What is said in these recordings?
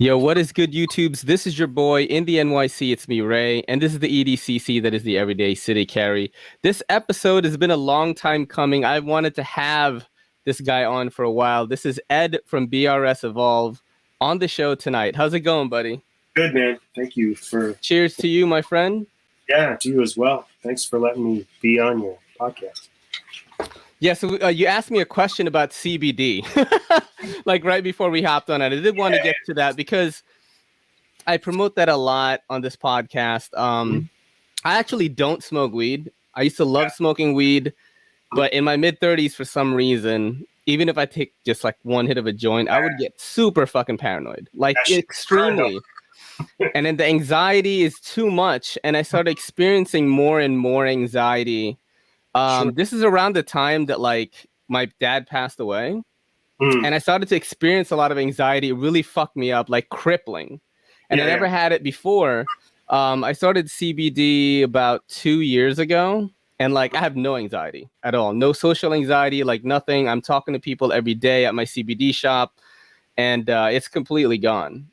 Yo, what is good, YouTubes? This is your boy in the NYC. It's me, Ray, and this is the EDCC, that is the Everyday City Carry. This episode has been a long time coming. I wanted to have this guy on for a while. This is Ed from BRS Evolve on the show tonight. How's it going, buddy? Good, man. Thank you for... Cheers to you, my friend. Yeah, to you as well. Thanks for letting me be on your podcast. Yeah, so you asked me a question about CBD, like right before we hopped on it. I did want to get to that because I promote that a lot on this podcast. I actually don't smoke weed. I used to love smoking weed, but in my mid-30s, for some reason, even if I take just like one hit of a joint, I would get super fucking paranoid, like extremely. And then the anxiety is too much, and I started experiencing more and more anxiety. This is around the time that like my dad passed away, and I started to experience a lot of anxiety. It really fucked me up, like crippling. And I never had it before. I started CBD about 2 years ago, and like I have no anxiety at all, no social anxiety, like nothing. I'm talking to people every day at my CBD shop, and it's completely gone.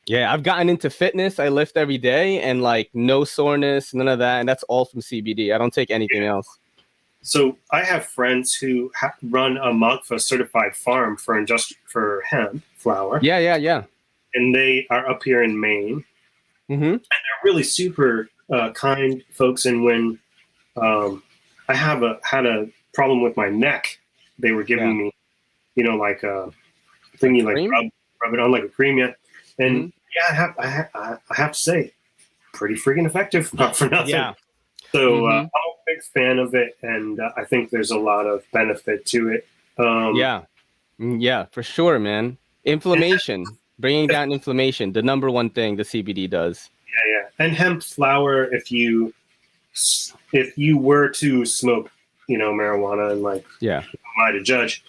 Yeah, I've gotten into fitness. I lift every day and like no soreness, none of that. And that's all from CBD. I don't take anything else. So I have friends who run a Magfa certified farm for hemp flower. Yeah. And they are up here in Maine. And they're really super kind folks. And when I had a problem with my neck, they were giving me, you know, like a thing you like rub it on like a cream. Yeah. And yeah, I have to say, pretty freaking effective, not for nothing. Yeah. So I'm a big fan of it, and I think there's a lot of benefit to it. Yeah, for sure, man. Inflammation, bringing down inflammation, the number one thing the CBD does. Yeah. And hemp flower, if you were to smoke, you know, marijuana and like, who am I to judge?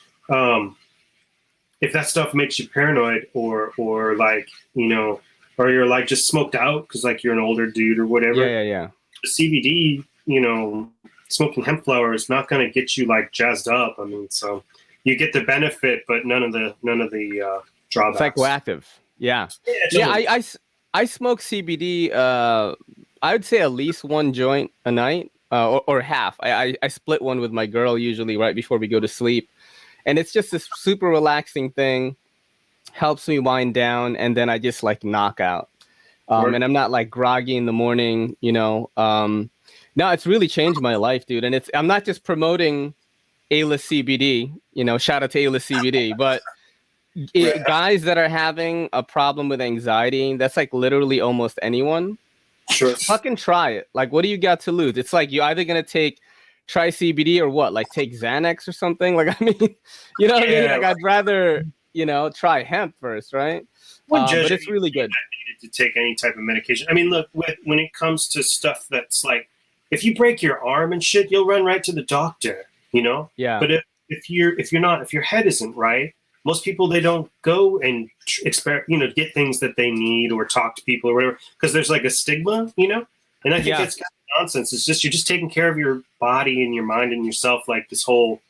If that stuff makes you paranoid or like, you know, or you're like just smoked out because like you're an older dude or whatever. Yeah. The CBD, you know, smoking hemp flower is not going to get you like jazzed up. I mean, so you get the benefit, but none of the drawbacks. Psychoactive. Yeah. I smoke CBD. I would say at least one joint a night, or half. I split one with my girl usually right before we go to sleep. And it's just this super relaxing thing, helps me wind down, and then I just like knock out. And I'm not like groggy in the morning, you know. No, it's really changed my life, dude. And I'm not just promoting A-list CBD, you know, shout out to A-list CBD, but guys that are having a problem with anxiety, that's like literally almost anyone. Sure. Fucking try it. Like, what do you got to lose? It's like you're either going to try CBD or what? Like take Xanax or something? Like, I mean, you know what I mean? Like, I'd rather, you know, try hemp first, right? But it's really good. To take any type of medication. I mean, look, when it comes to stuff that's like, if you break your arm and shit, you'll run right to the doctor, you know? Yeah. But if your head isn't right, most people, they don't go and get things that they need or talk to people or whatever, because there's like a stigma, you know? And I think that's kind of nonsense. It's just, you're just taking care of your body and your mind and yourself, like this whole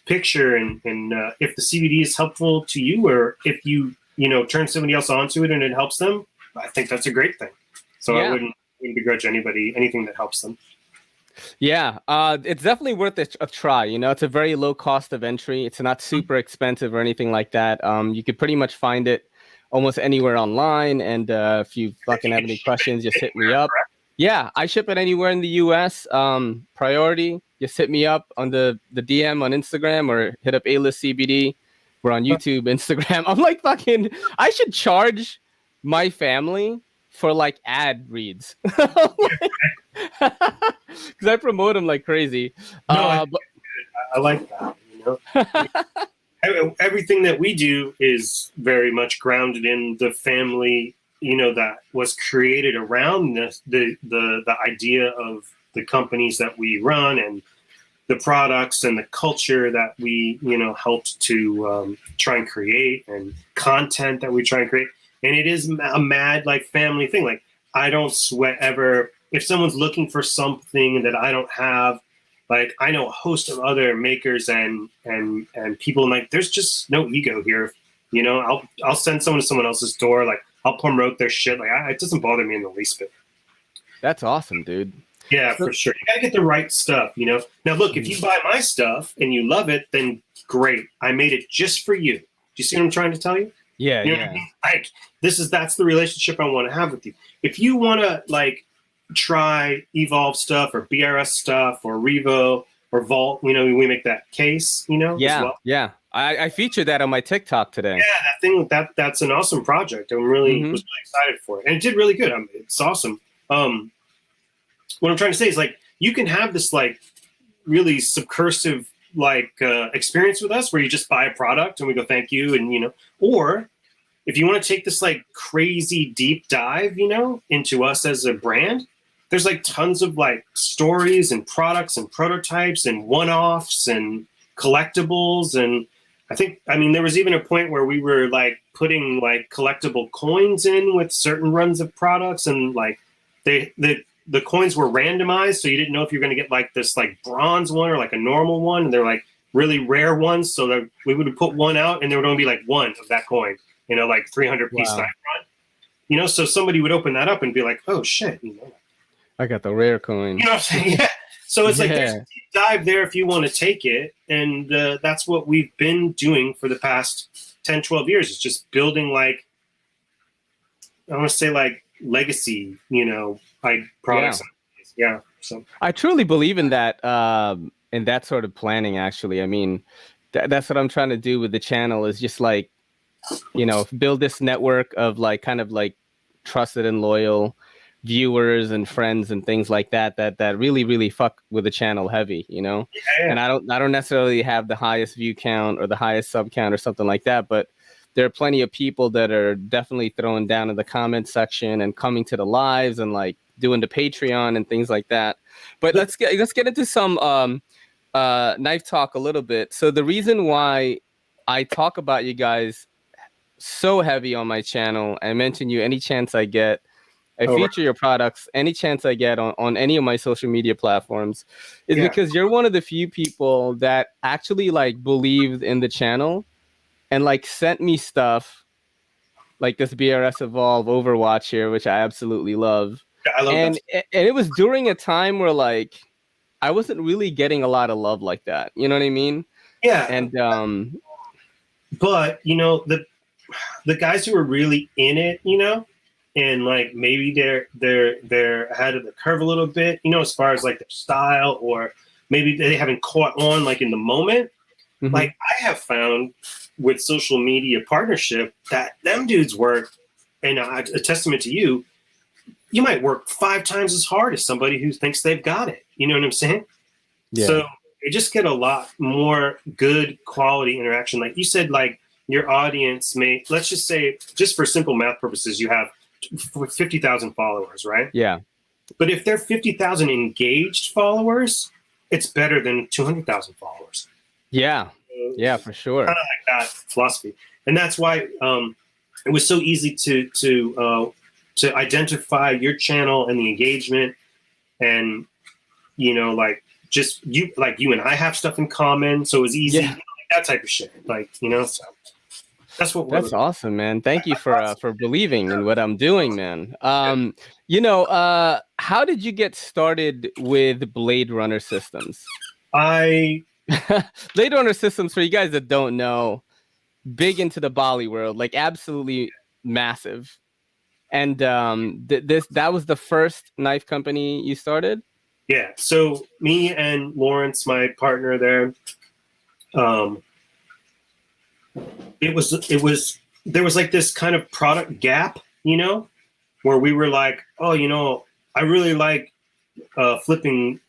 picture. And if the CBD is helpful to you, or if you turn somebody else onto it and it helps them, I think that's a great thing. So I wouldn't begrudge anybody anything that helps them. Yeah, it's definitely worth a try. You know, it's a very low cost of entry. It's not super expensive or anything like that. You could pretty much find it almost anywhere online. And if you fucking have any questions, just hit me up. Yeah, I ship it anywhere in the US. Priority, just hit me up on the DM on Instagram or hit up A-list CBD. We're on YouTube, Instagram. I'm like fucking, I should charge my family for like ad reads. Because I promote them like crazy. I like that, you know. Everything that we do is very much grounded in the family, you know, that was created around the idea of the companies that we run and the products and the culture that we, you know, helped to try and create, and content that we try and create. And it is a mad like family thing. Like, I don't sweat ever. If someone's looking for something that I don't have, like, I know a host of other makers and people, and like, there's just no ego here. You know, I'll send someone to someone else's door. Like I'll promote their shit. Like it doesn't bother me in the least bit. That's awesome, dude. Yeah, for sure. You gotta get the right stuff, you know. Now look, if you buy my stuff and you love it, then great. I made it just for you. Do you see what I'm trying to tell you? Yeah, you know yeah. What I mean? Like that's the relationship I want to have with you. If you want to like try Evolve stuff or BRS stuff or Revo or Vault, you know, we make that case, you know, yeah, as well. Yeah. I featured that on my TikTok today. Yeah, that's an awesome project. I'm really was really excited for it, and it did really good. It's awesome. What I'm trying to say is like you can have this like really subversive like experience with us where you just buy a product and we go thank you, and you know, or if you want to take this like crazy deep dive, you know, into us as a brand, there's like tons of like stories and products and prototypes and one-offs and collectibles. And I mean, there was even a point where we were like putting like collectible coins in with certain runs of products, and like the coins were randomized, so you didn't know if you're going to get like this like bronze one or like a normal one, and they're like really rare ones. So that we would put one out, and there would only be like one of that coin, you know, like 300 piece knife run, you know. So somebody would open that up and be like, "Oh shit," you know, I got the rare coin. You know what I'm saying? Yeah. So it's like there's a deep dive there if you want to take it, and that's what we've been doing for the past 10, 12 years. It's just building like I want to say like legacy, you know, like products. Yeah. So I truly believe in that sort of planning. Actually, I mean, that's what I'm trying to do with the channel. Is just like, you know, build this network of like kind of like trusted and loyal viewers and friends and things like that really fuck with the channel heavy, you know. And I don't necessarily have the highest view count or the highest sub count or something like that, but there are plenty of people that are definitely throwing down in the comment section and coming to the lives and like doing the Patreon and things like that. But let's get into some knife talk a little bit. So the reason why I talk about you guys so heavy on my channel, I mention you any chance I get. I feature your products any chance I get on any of my social media platforms, is because you're one of the few people that actually like believed in the channel and like sent me stuff like this BRS Evolve Overwatch here, which I absolutely love. Yeah, I love and it was during a time where like I wasn't really getting a lot of love like that. You know what I mean? Yeah. And but you know, the guys who are really in it, you know, and like maybe they're ahead of the curve a little bit, you know, as far as like their style, or maybe they haven't caught on like in the moment. Mm-hmm. Like I have found with social media partnership that them dudes work, and a testament to you, you might work 5 times as hard as somebody who thinks they've got it. You know what I'm saying? Yeah. So you just get a lot more good quality interaction. Like you said, like your audience may, let's just say, just for simple math purposes, you have 50,000 followers, right? Yeah. But if they're 50,000 engaged followers, it's better than 200,000 followers. Yeah. Yeah, for sure. Kind of like that philosophy. And that's why it was so easy to identify your channel and the engagement, and, you know, like just you and I have stuff in common. So it was easy, you know, like that type of shit. Like, you know, so. That's awesome, man. Thank you for believing in what I'm doing, man. You know, how did you get started with Blade Runner Systems? Blade Runner Systems, for you guys that don't know, big into the Bali world, like absolutely massive. And that was the first knife company you started? Yeah. So me and Lawrence, my partner there, there was like this kind of product gap, you know, where we were like, oh, you know, I really like flipping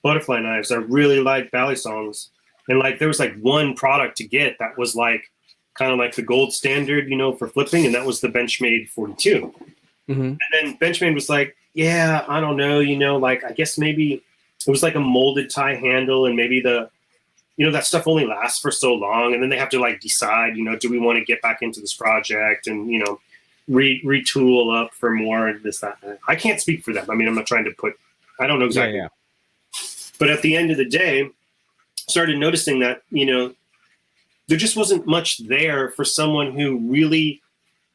butterfly knives. I really like Balisongs. And like there was like one product to get that was like kind of like the gold standard, you know, for flipping, and that was the Benchmade 42. Mm-hmm. And then Benchmade was like, yeah, I don't know, you know, like I guess maybe it was like a molded tie handle, and maybe you know, that stuff only lasts for so long, and then they have to like decide, you know, do we want to get back into this project and, you know, retool up for more and this, that. I can't speak for them. I mean, I'm not trying to I don't know exactly. But at the end of the day, started noticing that, you know, there just wasn't much there for someone who really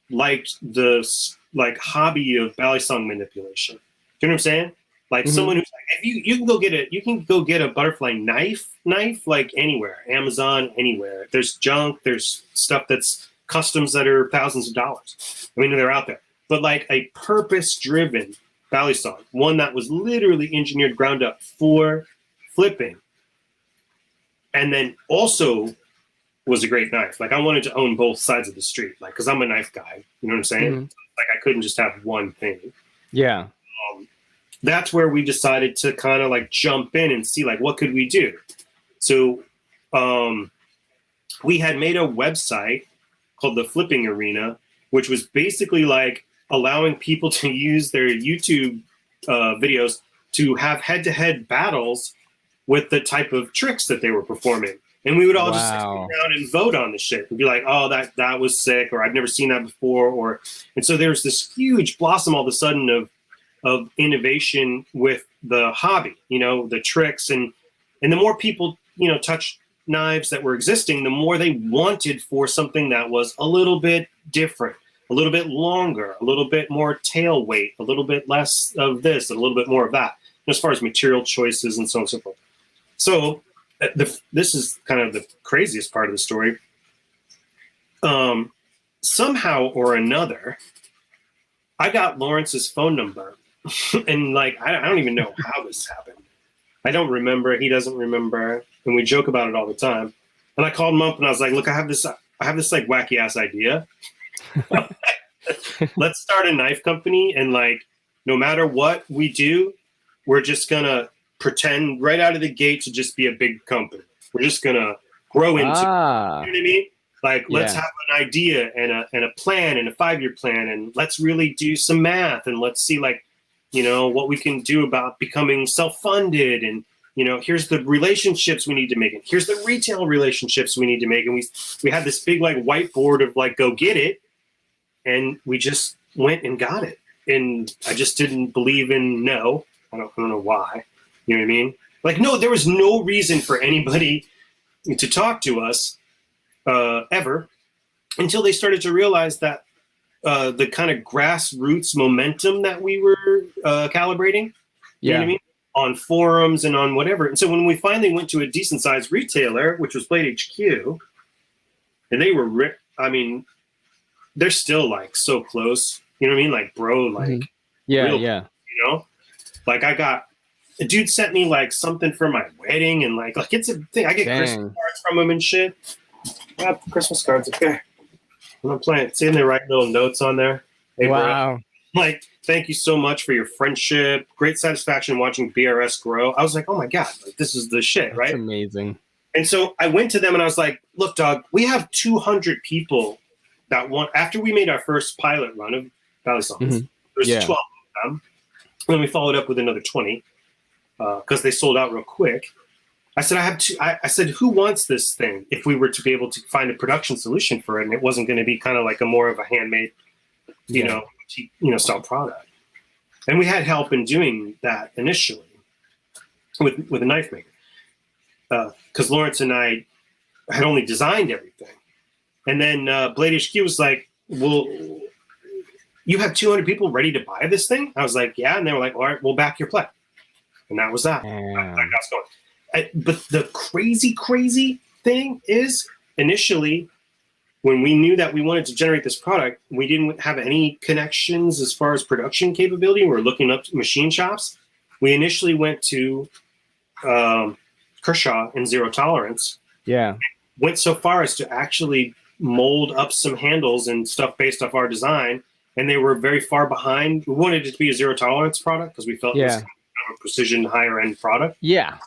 liked the like hobby of Balisong manipulation. Do you know what I'm saying? Like someone who's like, if you can go get a butterfly knife like anywhere, Amazon, anywhere. There's junk, there's stuff that's customs that are thousands of dollars. I mean, they're out there. But like a purpose-driven Balisong, one that was literally engineered ground up for flipping, and then also was a great knife. Like I wanted to own both sides of the street, like because I'm a knife guy. You know what I'm saying? Like I couldn't just have one thing. Yeah. That's where we decided to kind of like jump in and see like what could we do. So we had made a website called the Flipping Arena, which was basically like allowing people to use their YouTube videos to have head-to-head battles with the type of tricks that they were performing. And we would all just sit around and vote on the shit and be like, oh, that was sick, or I've never seen that before. And so there's this huge blossom all of a sudden of innovation with the hobby, you know, the tricks. And the more people, you know, touch knives that were existing, the more they wanted for something that was a little bit different, a little bit longer, a little bit more tail weight, a little bit less of this, and a little bit more of that, as far as material choices and so on and so forth. So this is kind of the craziest part of the story. Somehow or another, I got Lawrence's phone number. And like, I don't even know how this happened. I don't remember. He doesn't remember. And we joke about it all the time. And I called him up and I was like, look, I have this like wacky ass idea. Let's start a knife company. And like, no matter what we do, we're just going to pretend right out of the gate to just be a big company. We're just going to grow into it. You know what I mean? Like, let's have an idea and a plan and a 5-year plan. And let's really do some math. And let's see like, you know, what we can do about becoming self-funded, and, you know, here's the relationships we need to make, and here's the retail relationships we need to make. And we had this big like whiteboard of like, go get it. And we just went and got it. And I just didn't believe in no. I don't know why. You know what I mean? Like, no, there was no reason for anybody to talk to us ever until they started to realize that the kind of grassroots momentum that we were calibrating, you know what I mean, on forums and on whatever. And so when we finally went to a decent sized retailer, which was Blade HQ, and they were, I mean, they're still like so close, you know what I mean? Like, bro, like, real, you know, like a dude sent me like something for my wedding, and like it's a thing. I get Christmas cards from him and shit. I have Christmas cards up there. I'm playing. Seeing they write little notes on there. Hey, wow. Bro, like, thank you so much for your friendship. Great satisfaction watching BRS grow. I was like, oh my God, like, this is the shit, right? That's amazing. And so I went to them and I was like, look, dog, we have 200 people that want, after we made our first pilot run of Balisong, there's 12 of them. And then we followed up with another 20 because they sold out real quick. I said, I said, who wants this thing if we were to be able to find a production solution for it, and it wasn't going to be kind of like a more of a handmade, you know, style product. And we had help in doing that initially with a knife maker. Because Lawrence and I had only designed everything. And then Blade HQ was like, well, you have 200 people ready to buy this thing? I was like, yeah. And they were like, all right, we'll back your play. And that was that. That got us going. But the crazy thing is, initially, when we knew that we wanted to generate this product, we didn't have any connections as far as production capability. We were looking up machine shops. We initially went to Kershaw in Zero Tolerance. Yeah. Went so far as to actually mold up some handles and stuff based off our design. And they were very far behind. We wanted it to be a Zero Tolerance product because we felt it was kind of a precision, higher end product. Yeah.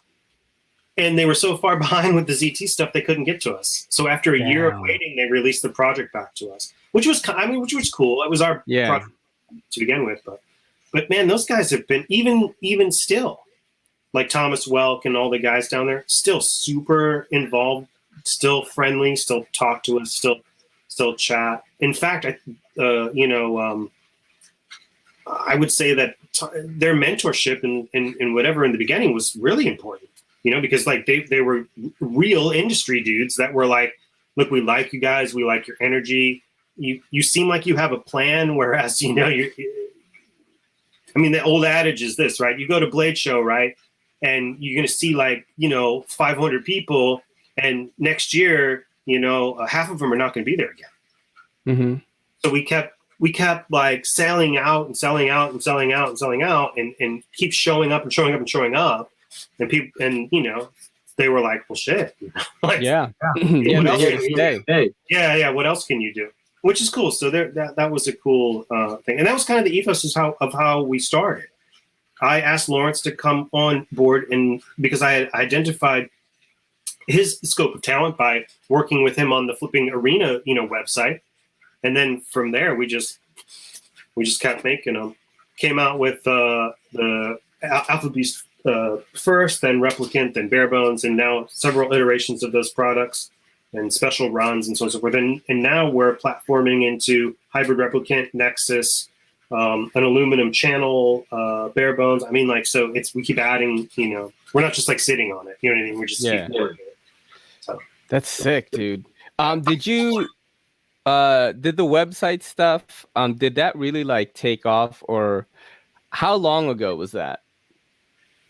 And they were so far behind with the ZT stuff, they couldn't get to us. So after a year of waiting, they released the project back to us, which was cool. It was our project to begin with. But man, those guys have been, even still, like Thomas Welk and all the guys down there, still super involved, still friendly, still talk to us, still chat. In fact, I would say that their mentorship and whatever in the beginning was really important. You know, because like they were real industry dudes that were like, look, we like you guys. We like your energy. You seem like you have a plan, whereas, you know, I mean, the old adage is this, right? You go to Blade Show, right? And you're going to see like, you know, 500 people. And next year, you know, half of them are not going to be there again. Mm-hmm. So we kept like selling out and selling out and selling out and selling out and keep showing up and showing up and showing up. And people, and, you know, they were like, well, shit. Like, yeah. What else Yeah, can you do? Yeah. What else can you do? Which is cool. So that was a cool thing. And that was kind of the ethos of how we started. I asked Lawrence to come on board, and because I had identified his scope of talent by working with him on the Flipping Arena, you know, website. And then from there, we just kept making them. Came out with the Alpha Beast first, then Replicant, then Bare Bones, and now several iterations of those products and special runs and so on and so forth. And now we're platforming into Hybrid Replicant, Nexus, an aluminum channel, Bare Bones. I mean, like, so we keep adding, you know, we're not just like sitting on it. You know what I mean? We're just keep working it. So that's sick, dude. Did you did the website stuff? Did that really like take off, or how long ago was that?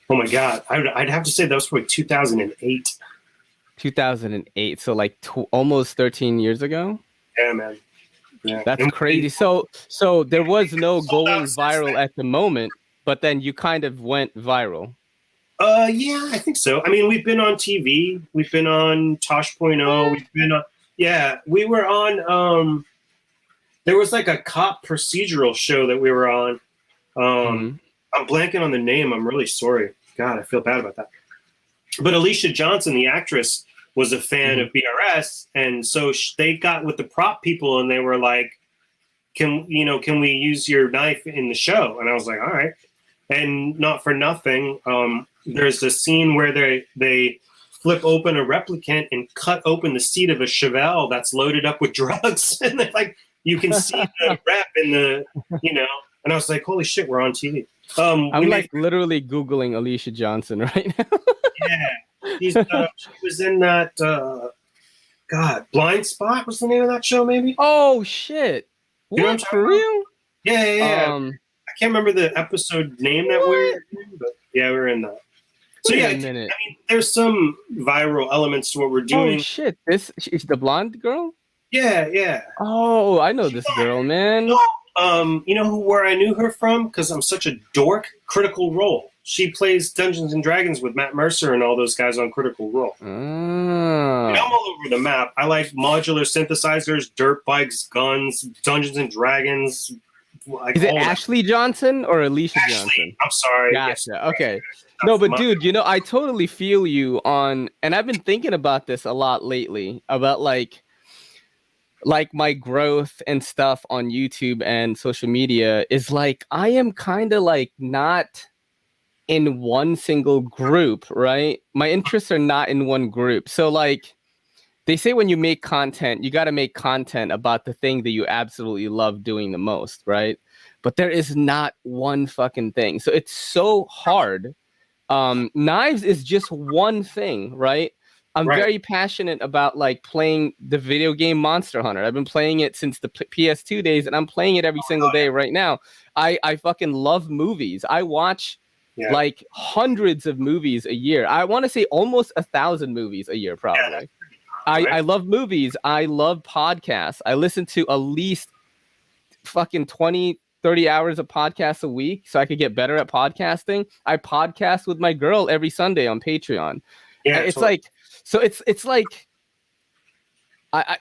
Oh my God, I'd have to say that was probably 2008. 2008, so like almost 13 years ago. Yeah, man. Yeah, that's crazy. So there was no going viral at the moment, but then you kind of went viral. Yeah, I think so. I mean, we've been on TV. We've been on Tosh.0. We've been on. Yeah, we were on. There was like a cop procedural show that we were on. I'm blanking on the name. I'm really sorry. God, I feel bad about that. But Alicia Johnson, the actress, was a fan of BRS, and so they got with the prop people, and they were like, "Can we use your knife in the show?" And I was like, "All right." And not for nothing, there's a scene where they flip open a replicant and cut open the seat of a Chevelle that's loaded up with drugs, and they're like, you can see the rep in the, you know. And I was like, "Holy shit, we're on TV." I'm like literally Googling Alicia Johnson right now. Yeah, she was in that. God, Blind Spot was the name of that show, maybe. Oh shit! What, for real? Yeah. I can't remember the episode name that we were in, but yeah, we were in that. So yeah, I mean, there's some viral elements to what we're doing. Oh shit! She's the blonde girl. Yeah. Oh, I know this girl, man. You know where I knew her from? Because I'm such a dork. Critical Role. She plays Dungeons and Dragons with Matt Mercer and all those guys on Critical Role. I'm all over the map. I like modular synthesizers, dirt bikes, guns, Dungeons and Dragons. Like, is it Ashley Johnson or Alicia Johnson? I'm sorry. Gotcha. Yes. Okay. No, but dude, you know, I totally feel you on, and I've been thinking about this a lot lately, about like my growth and stuff on YouTube and social media is like, I am kind of like not in one single group, right? My interests are not in one group. So like they say when you make content, you got to make content about the thing that you absolutely love doing the most, right? But there is not one fucking thing. So it's so hard. Knives is just one thing, right? I'm very passionate about like playing the video game Monster Hunter. I've been playing it since the PS2 days, and I'm playing it every single day right now. I fucking love movies. I watch like hundreds of movies a year. I want to say almost 1,000 movies a year, probably. I love movies. I love podcasts. I listen to at least fucking 20-30 hours of podcasts a week so I could get better at podcasting. I podcast with my girl every Sunday on Patreon. Yeah, it's like, so it's like, I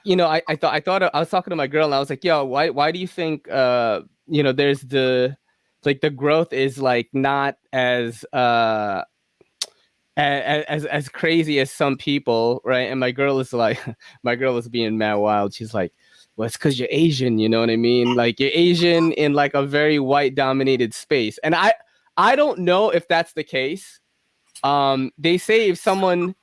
thought I was talking to my girl and I was like, yo, why do you think, there's the growth is like not as crazy as some people, right? And my girl is being mad wild. She's like, well, it's because you're Asian, you know what I mean? Like you're Asian in like a very white dominated space. And I don't know if that's the case. They say if someone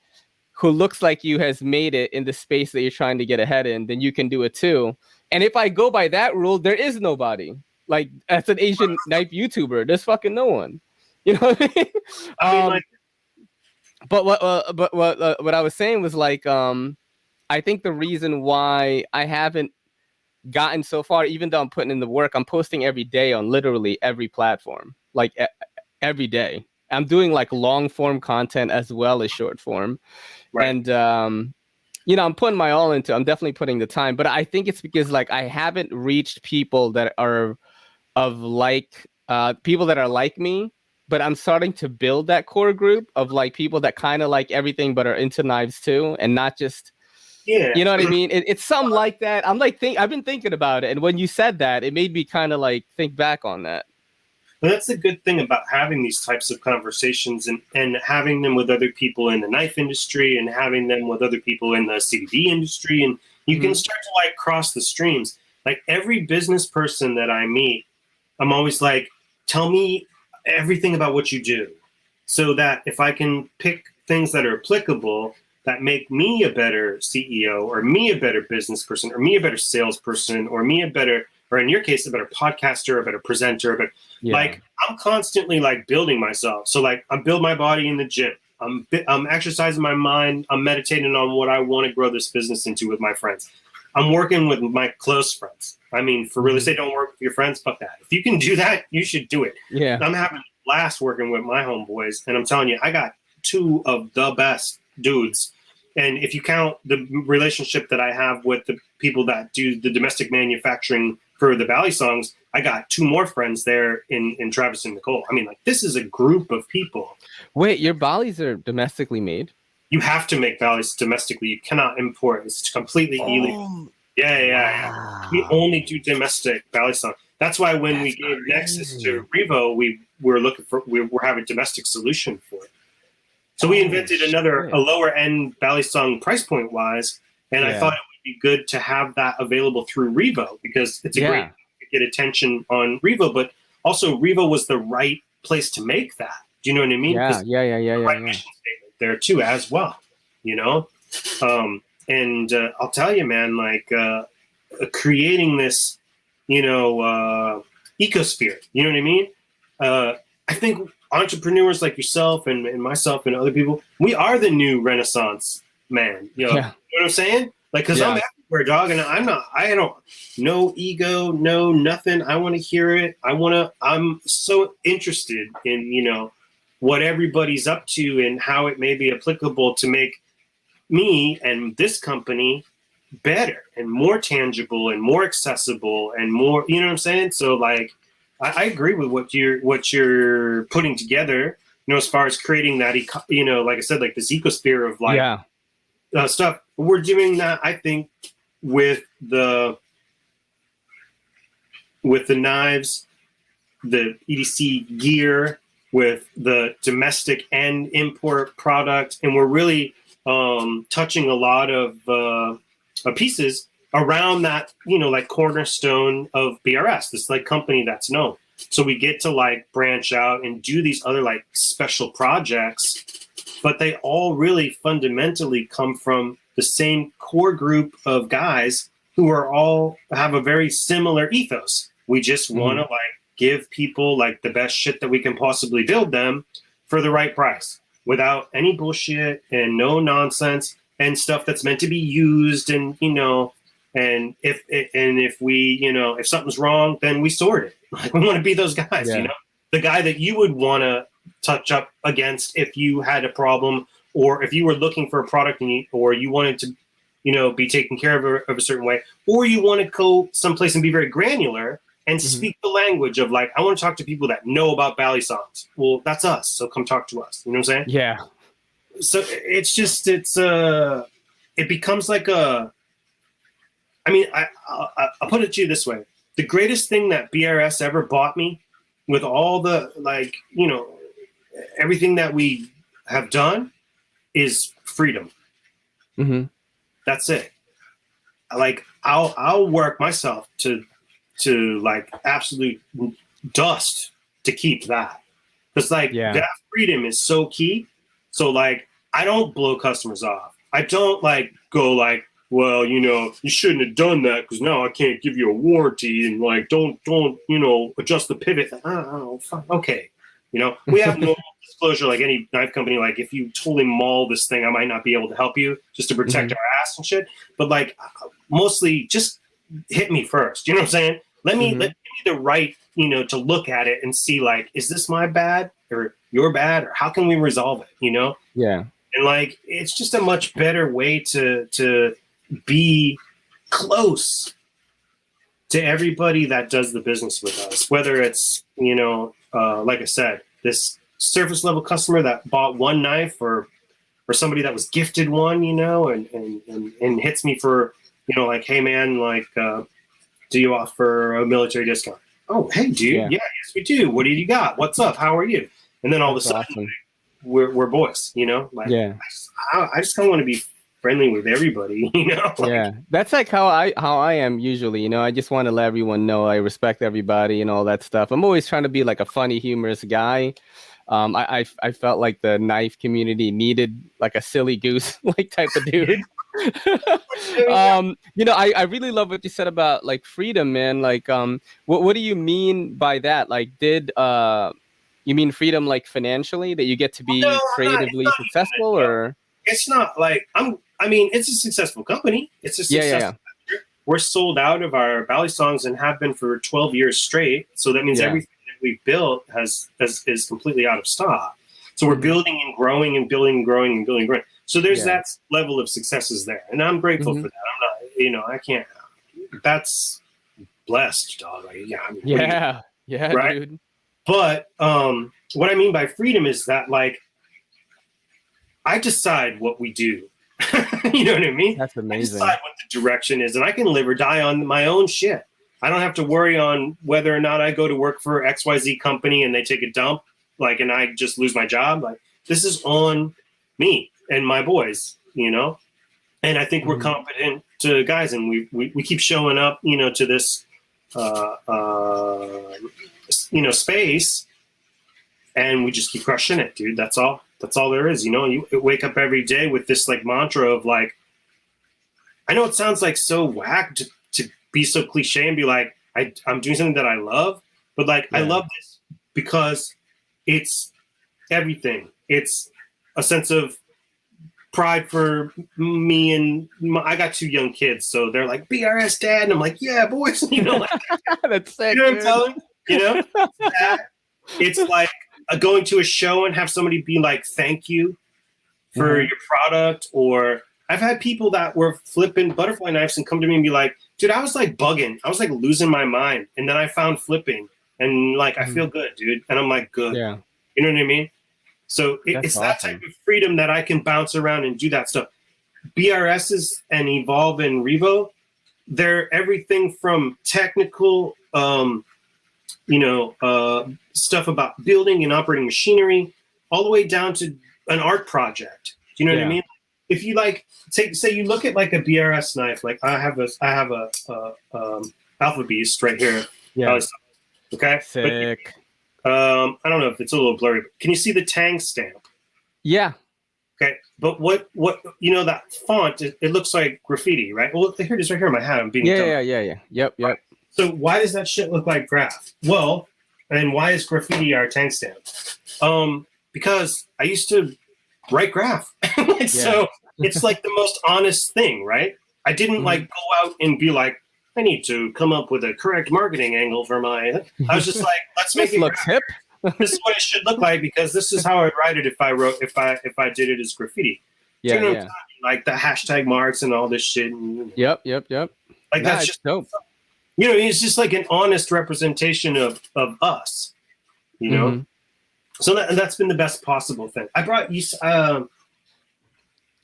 who looks like you has made it in the space that you're trying to get ahead in, then you can do it too. And if I go by that rule, there is nobody. Like as an Asian knife YouTuber, there's fucking no one. You know what I mean? But what I was saying was like, I think the reason why I haven't gotten so far, even though I'm putting in the work, I'm posting every day on literally every platform, like every day. I'm doing like long form content as well as short form. Right. And, I'm putting my all into, I'm definitely putting the time, but I think it's because like I haven't reached people that are people that are like me, but I'm starting to build that core group of like people that kind of like everything, but are into knives too. And not just, Yeah. you know what I mean? It's something like that. I'm like, I've been thinking about it. And when you said that, it made me kind of like think back on that. But that's the good thing about having these types of conversations and having them with other people in the knife industry and having them with other people in the CBD industry. And you can start to like cross the streams. Like every business person that I meet, I'm always like, tell me everything about what you do so that if I can pick things that are applicable that make me a better CEO or me a better business person or me a better salesperson or me a better, or in your case, a better podcaster, a better presenter, but like I'm constantly like building myself. So like I build my body in the gym. I'm exercising my mind. I'm meditating on what I want to grow this business into with my friends. I'm working with my close friends. I mean, for real estate, don't work with your friends. Fuck that. If you can do that, you should do it. Yeah. I'm having a blast working with my homeboys. And I'm telling you, I got two of the best dudes. And if you count the relationship that I have with the people that do the domestic manufacturing for the Balisongs, I got two more friends there in Travis and Nicole. I mean, like, this is a group of people. Wait, your Balis are domestically made? You have to make Balis domestically. You cannot import. It's completely illegal. Yeah. We only do domestic Balisong. That's why when we gave Nexus to Revo, we're having a domestic solution for it. So we invented a lower end Balisong price point wise, and I thought it would be good to have that available through Revo because it's a great way to get attention on Revo, but also Revo was the right place to make that. Do you know what I mean? Yeah. Mission statement there too as well, you know? And I'll tell you, man, like creating this, ecosphere, you know what I mean? I think entrepreneurs like yourself and myself and other people, we are the new Renaissance man. You know what I'm saying? Like, because I'm everywhere, dog, and I don't, no ego, no nothing. I want to hear it. I'm so interested in, what everybody's up to and how it may be applicable to make me and this company better and more tangible and more accessible and more, you know what I'm saying? So like, I agree with what you're putting together, as far as creating that, like I said, like this ecosphere of like stuff. We're doing that, I think, with the knives, the EDC gear, with the domestic and import product, and we're really touching a lot of pieces around that, like cornerstone of BRS, this like company that's known. So we get to like branch out and do these other like special projects, but they all really fundamentally come from the same core group of guys who are all have a very similar ethos. We just want to like give people like the best shit that we can possibly build them for the right price without any bullshit and no nonsense and stuff that's meant to be used. And, and if we, if something's wrong, then we sort it. Like we want to be those guys, the guy that you would want to touch up against if you had a problem, or if you were looking for a product or you wanted to, be taken care of a certain way, or you want to go someplace and be very granular and speak the language of like, I want to talk to people that know about Balisongs. Well, that's us. So come talk to us. You know what I'm saying? Yeah. So it's just, it becomes like I'll put it to you this way. The greatest thing that BRS ever bought me, with all the, like, everything that we have done, is freedom. That's it. Like, I'll work myself to like absolute dust to keep that. Because like that freedom is so key. So like, I don't blow customers off. I don't like go like, well, you shouldn't have done that because now I can't give you a warranty, and like, don't, adjust the pivot. Oh, fine. Okay. You know, we have no disclosure like any knife company. Like if you totally maul this thing, I might not be able to help you just to protect our ass and shit. But like mostly just hit me first. You know what I'm saying? Let me give me the right, you know, to look at it and see like, is this my bad or your bad, or how can we resolve it? You know? Yeah. And like, it's just a much better way to be close to everybody that does the business with us, whether it's, you know, like I said, this surface level customer that bought one knife, or somebody that was gifted one, you know, and hits me for, you know, like, hey man, like, do you offer a military discount? Oh, hey dude, yeah, yes we do. What do you got? What's up? How are you? And then all of a sudden, awesome. we're boys, you know. Like, I just kind of want to be friendly with everybody, you know. Like, that's like how I am usually. You know, I just want to let everyone know I respect everybody and all that stuff. I'm always trying to be like a funny, humorous guy. I felt like the knife community needed like a silly goose like type of dude. You know, I really love what you said about like freedom, man. Like, what do you mean by that? Like, did you mean freedom like financially, that you get to be creatively successful, or? It's not like I mean, it's a successful company. It's a successful. We're sold out of our Balisongs and have been for 12 years straight. So that means everything that we've built is completely out of stock. So we're building and growing and building and growing and building and growing. So there's that level of successes there, and I'm grateful for that. I'm not, you know, I can't. That's blessed, dog. Like, right? Dude. But what I mean by freedom is that, like, I decide what we do. You know what I mean? That's amazing. I decide what the direction is, and I can live or die on my own shit. I don't have to worry on whether or not I go to work for XYZ company and they take a dump, like, and I just lose my job. Like, this is on me and my boys, you know? And I think we're competent to guys, and we keep showing up, you know, to this, you know, space, and we just keep crushing it, dude. That's all. That's all there is, you know. You wake up every day with this like mantra of like, I know it sounds like so whack to be so cliche and be like, I'm doing something that I love, but like I love this because it's everything. It's a sense of pride for me, and I got 2 young kids, so they're like, BRS dad, and I'm like, yeah, boys, you know, like, that's sick, you know what I'm telling you, know, it's like going to a show and have somebody be like, thank you for your product. Or I've had people that were flipping butterfly knives and come to me and be like, dude, I was like bugging, I was like losing my mind, and then I found flipping, and like I feel good, dude. And I'm like, good, you know what I mean? So it's that type of freedom that I can bounce around and do that stuff. BRS's and Evolve and Revo, they're everything from technical, you know, stuff about building and operating machinery, all the way down to an art project. Do you know what I mean? If you like, say you look at like a BRS knife, like I have a Alpha Beast right here. Yeah. Okay. Sick. But, I don't know if it's a little blurry, but can you see the Tang stamp? Yeah. Okay. But what you know, that font, it looks like graffiti, right? Well, here it is right here in my hat. I'm being yeah. Yep. Right. So why does that shit look like graph? Well, and why is graffiti our Tang stamp? Because I used to write graph. So it's like the most honest thing, right? I didn't like go out and be like, I need to come up with a correct marketing angle for my. I was just like, let's make it looks hip. This is what it should look like, because this is how I'd write it if I did it as graffiti. Yeah, you know, like the hashtag marks and all this shit. And, Yep. Like that's just dope. You know, it's just like an honest representation of us. You know, so that's been the best possible thing. I brought you.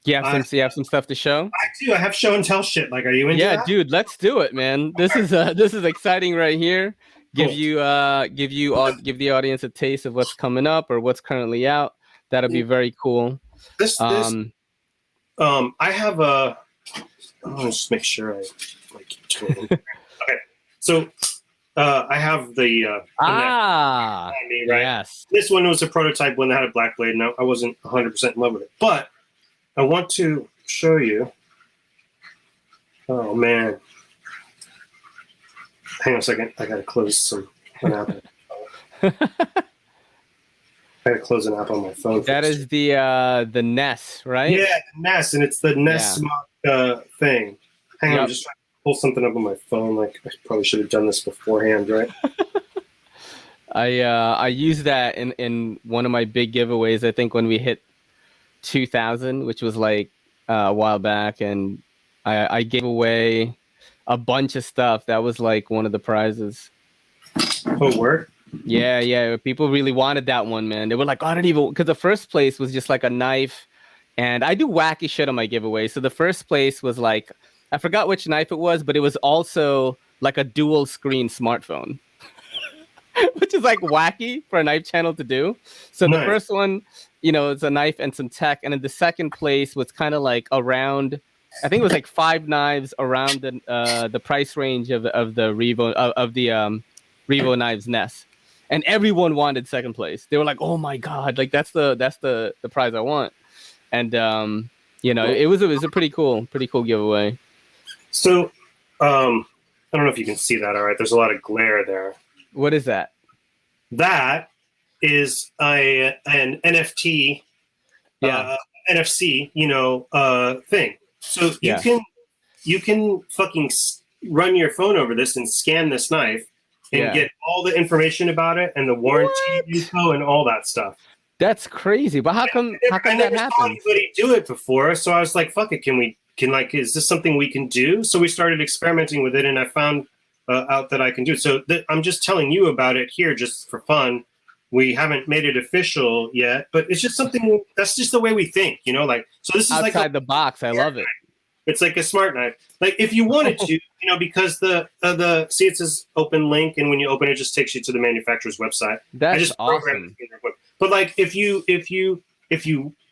You have some stuff to show? I do. I have show and tell shit. Like, are you into that? Dude, let's do it, man. This is exciting right here. Cool. Give the audience a taste of what's coming up or what's currently out. That'll be very cool. I have a. I'll just make sure I keep talking. Okay, so I have the me, right? Yes. This one was a prototype one that had a black blade. Now I wasn't 100% in love with it, but I want to show you. Oh man, hang on a second. I gotta close some. What happened? I gotta close an app on my phone. That is the Ness, right? Yeah, the Ness, and it's the Ness thing. Hang on, I'm just trying to pull something up on my phone. Like I probably should have done this beforehand, right? I used that in one of my big giveaways. I think when we hit 2,000, which was like a while back, and I gave away a bunch of stuff. That was like one of the prizes. Oh, word? Yeah. People really wanted that one, man. They were like, I don't even, because the first place was just like a knife, and I do wacky shit on my giveaway. So the first place was like, I forgot which knife it was, but it was also like a dual screen smartphone. Which is like wacky for a knife channel to do. So the first one, it's a knife and some tech. And then the second place was kind of like around, I think it was like 5 knives around the price range of the Revo Revo Knives Ness. And everyone wanted second place. They were like, "Oh my god, like that's the prize I want." And it was a pretty cool giveaway. So I don't know if you can see that. All right, there's a lot of glare there. What is that? That is an NFT, NFC, thing. So you can fucking run your phone over this and scan this knife and get all the information about it and the warranty info and all that stuff. That's crazy. But how come I never saw anybody do it before, so I was like, "Fuck it, is this something we can do?" So we started experimenting with it, and I found out that I can do it. So I'm just telling you about it here just for fun. We haven't made it official yet, but it's just something that's just the way we think, like, so this is outside like the box. I love it. It's like a smart knife. Like if you wanted to, because the see, it says open link, and when you open it, just takes you to the manufacturer's website. That's I just awesome. But like if you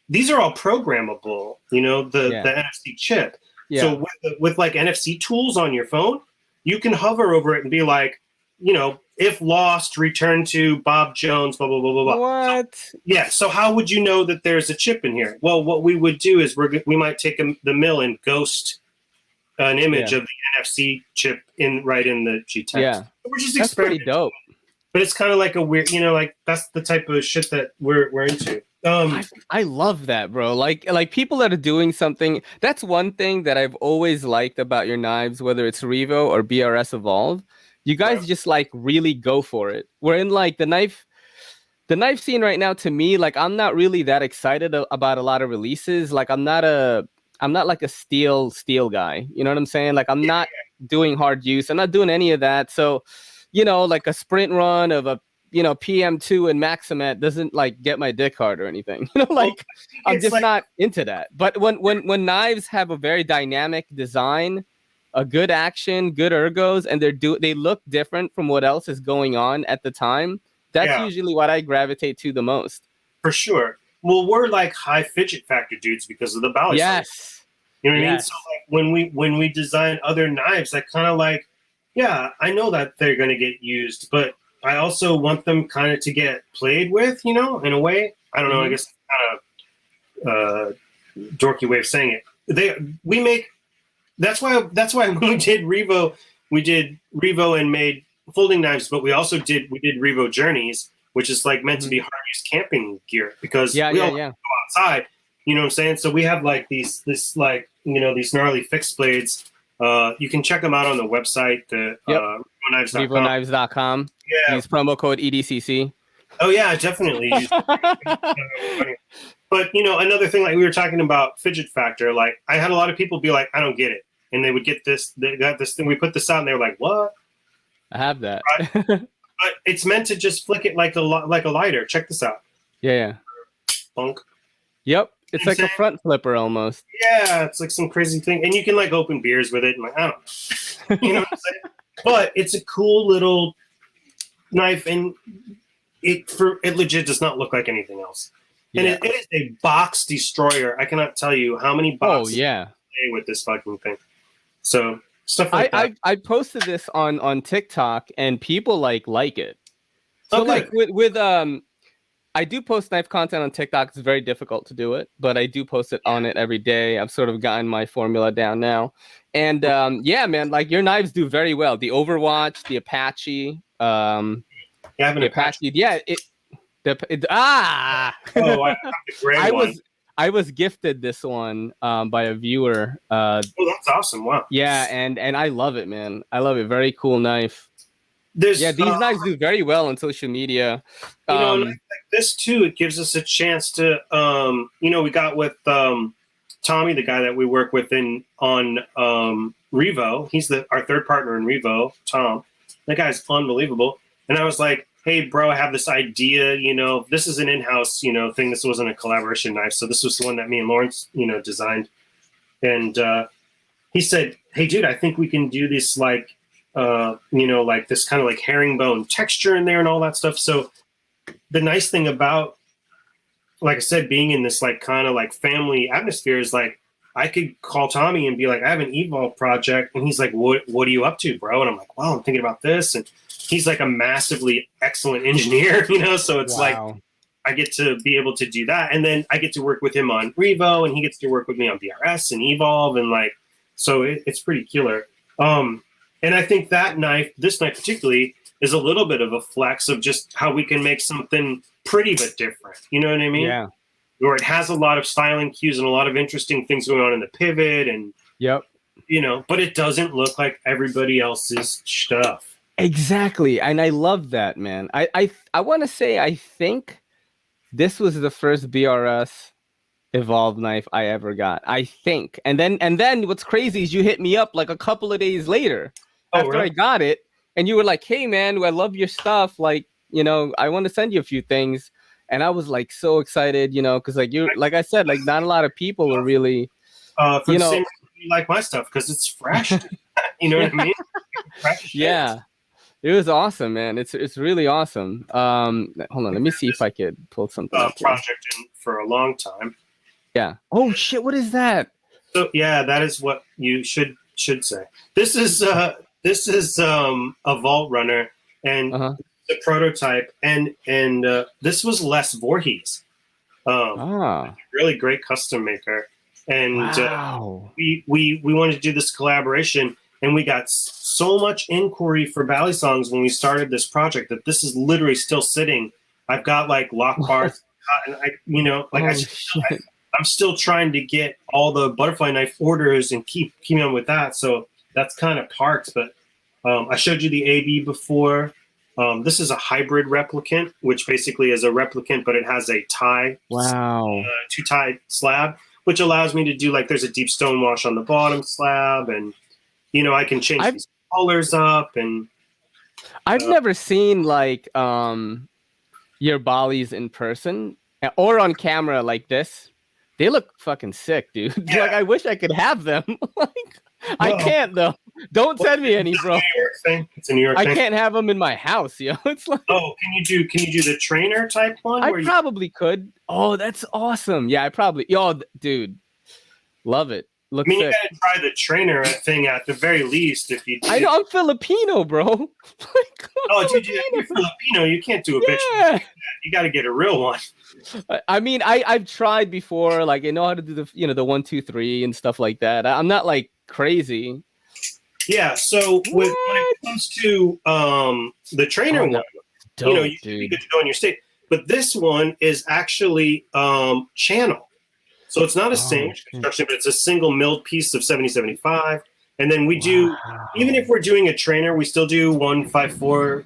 these are all programmable, the NFC chip. Yeah. So with like NFC tools on your phone, you can hover over it and be like, if lost, return to Bob Jones, blah, blah, blah, blah, blah. What? So how would you know that there's a chip in here? Well, what we would do is we might take the mill and ghost an image of the NFC chip right in the G-Text. Yeah. We're just That's pretty dope. But it's kind of like a weird, like that's the type of shit that we're into. I love that, bro. Like people that are doing something. That's one thing that I've always liked about your knives, whether it's Revo or BRS Evolve. You guys just like really go for it. We're in like the knife scene right now. To me, like I'm not really that excited about a lot of releases. Like I'm not like a steel guy. You know what I'm saying? Like I'm not doing hard use. I'm not doing any of that. So, like a sprint run of a PM2 and Maximet doesn't like get my dick hard or anything. I'm just not into that. But when knives have a very dynamic design, a good action, good ergos, and they look different from what else is going on at the time, that's usually what I gravitate to the most. For sure. Well, we're like high fidget factor dudes because of the Balisong. Yes. You know what I mean? So like when we design other knives, I kind of like, I know that they're going to get used, but I also want them kind of to get played with, in a way. I don't know. I guess kind of dorky way of saying it. That's why when we did Revo and made folding knives, but we did Revo Journeys, which is like meant to be hard use camping gear because we all go outside. You know what I'm saying? So we have like these these gnarly fixed blades. You can check them out on the website, RevoKnives.com. Yeah. Use promo code EDCC. Oh yeah, definitely. But another thing, like we were talking about fidget factor, like I had a lot of people be like, I don't get it. And they would get this, they got this thing, we put this out and they were like, what? I have that. But it's meant to just flick it like a lighter. Check this out. Yeah. Bunk. Yep. It's like a front flipper almost. Yeah, it's like some crazy thing. And you can like open beers with it. And like, I don't know. You know what I'm saying? But it's a cool little knife, and it legit does not look like anything else. And it is a box destroyer. I cannot tell you how many boxes play with this fucking thing. So stuff like that. I posted this on TikTok, and people like it. So like with I do post knife content on TikTok. It's very difficult to do it, but I do post it on it every day. I've sort of gotten my formula down now. And man, like your knives do very well. The Overwatch, the Apache, the Apache. Oh, I have the gray I one. I was gifted this one by a viewer. Oh, that's awesome! Wow. Yeah, and I love it, man. I love it. Very cool knife. There's Yeah, these knives do very well on social media. you know, and like this too, it gives us a chance to we got with Tommy, the guy that we work with on Revo. He's our third partner in Revo, Tom. That guy's unbelievable. And I was like, hey, bro, I have this idea, this is an in-house, thing. This wasn't a collaboration knife. So this was the one that me and Lawrence, designed. And he said, hey, dude, I think we can do this like this kind of like herringbone texture in there and all that stuff. So the nice thing about, like I said, being in this like kind of like family atmosphere is like, I could call Tommy and be like, I have an Evolve project. And he's like, what are you up to, bro? And I'm like, well, I'm thinking about this. And he's like a massively excellent engineer, so it's like, I get to be able to do that. And then I get to work with him on Revo, and he gets to work with me on BRS and Evolve. And like, so it's pretty killer. And I think this knife particularly, is a little bit of a flex of just how we can make something pretty but different. You know what I mean? Yeah. Or it has a lot of styling cues and a lot of interesting things going on in the pivot, and but it doesn't look like everybody else's stuff. Exactly, and I love that, man. I want to say I think this was the first BRS Evolve knife I ever got. I think, and then what's crazy is you hit me up like a couple of days later after I got it. And you were like, hey, man, I love your stuff. Like, I want to send you a few things. And I was like so excited, because like I said, like not a lot of people were really, for the same reason you like my stuff, because it's fresh. You know what I mean? Fresh yeah, it was awesome, man. It's really awesome. Hold on, let me see if I could pull something up. Project in for a long time. Yeah. Oh shit! What is that? So yeah, that is what you should say. This is a Vault Runner, and the prototype, and this was Les Voorhees, really great custom maker, and we wanted to do this collaboration, and we got so much inquiry for Balisongs when we started this project that this is literally still sitting. I've got like lock bars, and I'm still trying to get all the butterfly knife orders and keeping on with that. So that's kind of parked, but I showed you the AB before. This is a hybrid replicant, which basically is a replicant, but it has a tie, two-tie slab, which allows me to do like there's a deep stone wash on the bottom slab, and I can change these colors up. And I've never seen like your Balis in person or on camera like this. They look fucking sick, dude. Yeah. Like I wish I could have them. I can't though. Don't send me any, bro. It's a New York thing. I can't have them in my house, yo. It's like, can you do the trainer type one? I probably could. Oh, that's awesome. Yeah, I probably. Dude, love it. Looks sick. You gotta try the trainer thing at the very least. If you, I know I'm Filipino, bro. Dude, you're Filipino. You can't do a bitch. Yeah. You got to get a real one. I mean, I've tried before. Like, I know how to do the the 1, 2, 3 and stuff like that. I'm not like crazy. Yeah. So when it comes to the trainer one, you can be good to go in your state. But this one is actually channel. So it's not a sandwich construction, but it's a single milled piece of 70-75. And then we do, even if we're doing a trainer, we still do 154,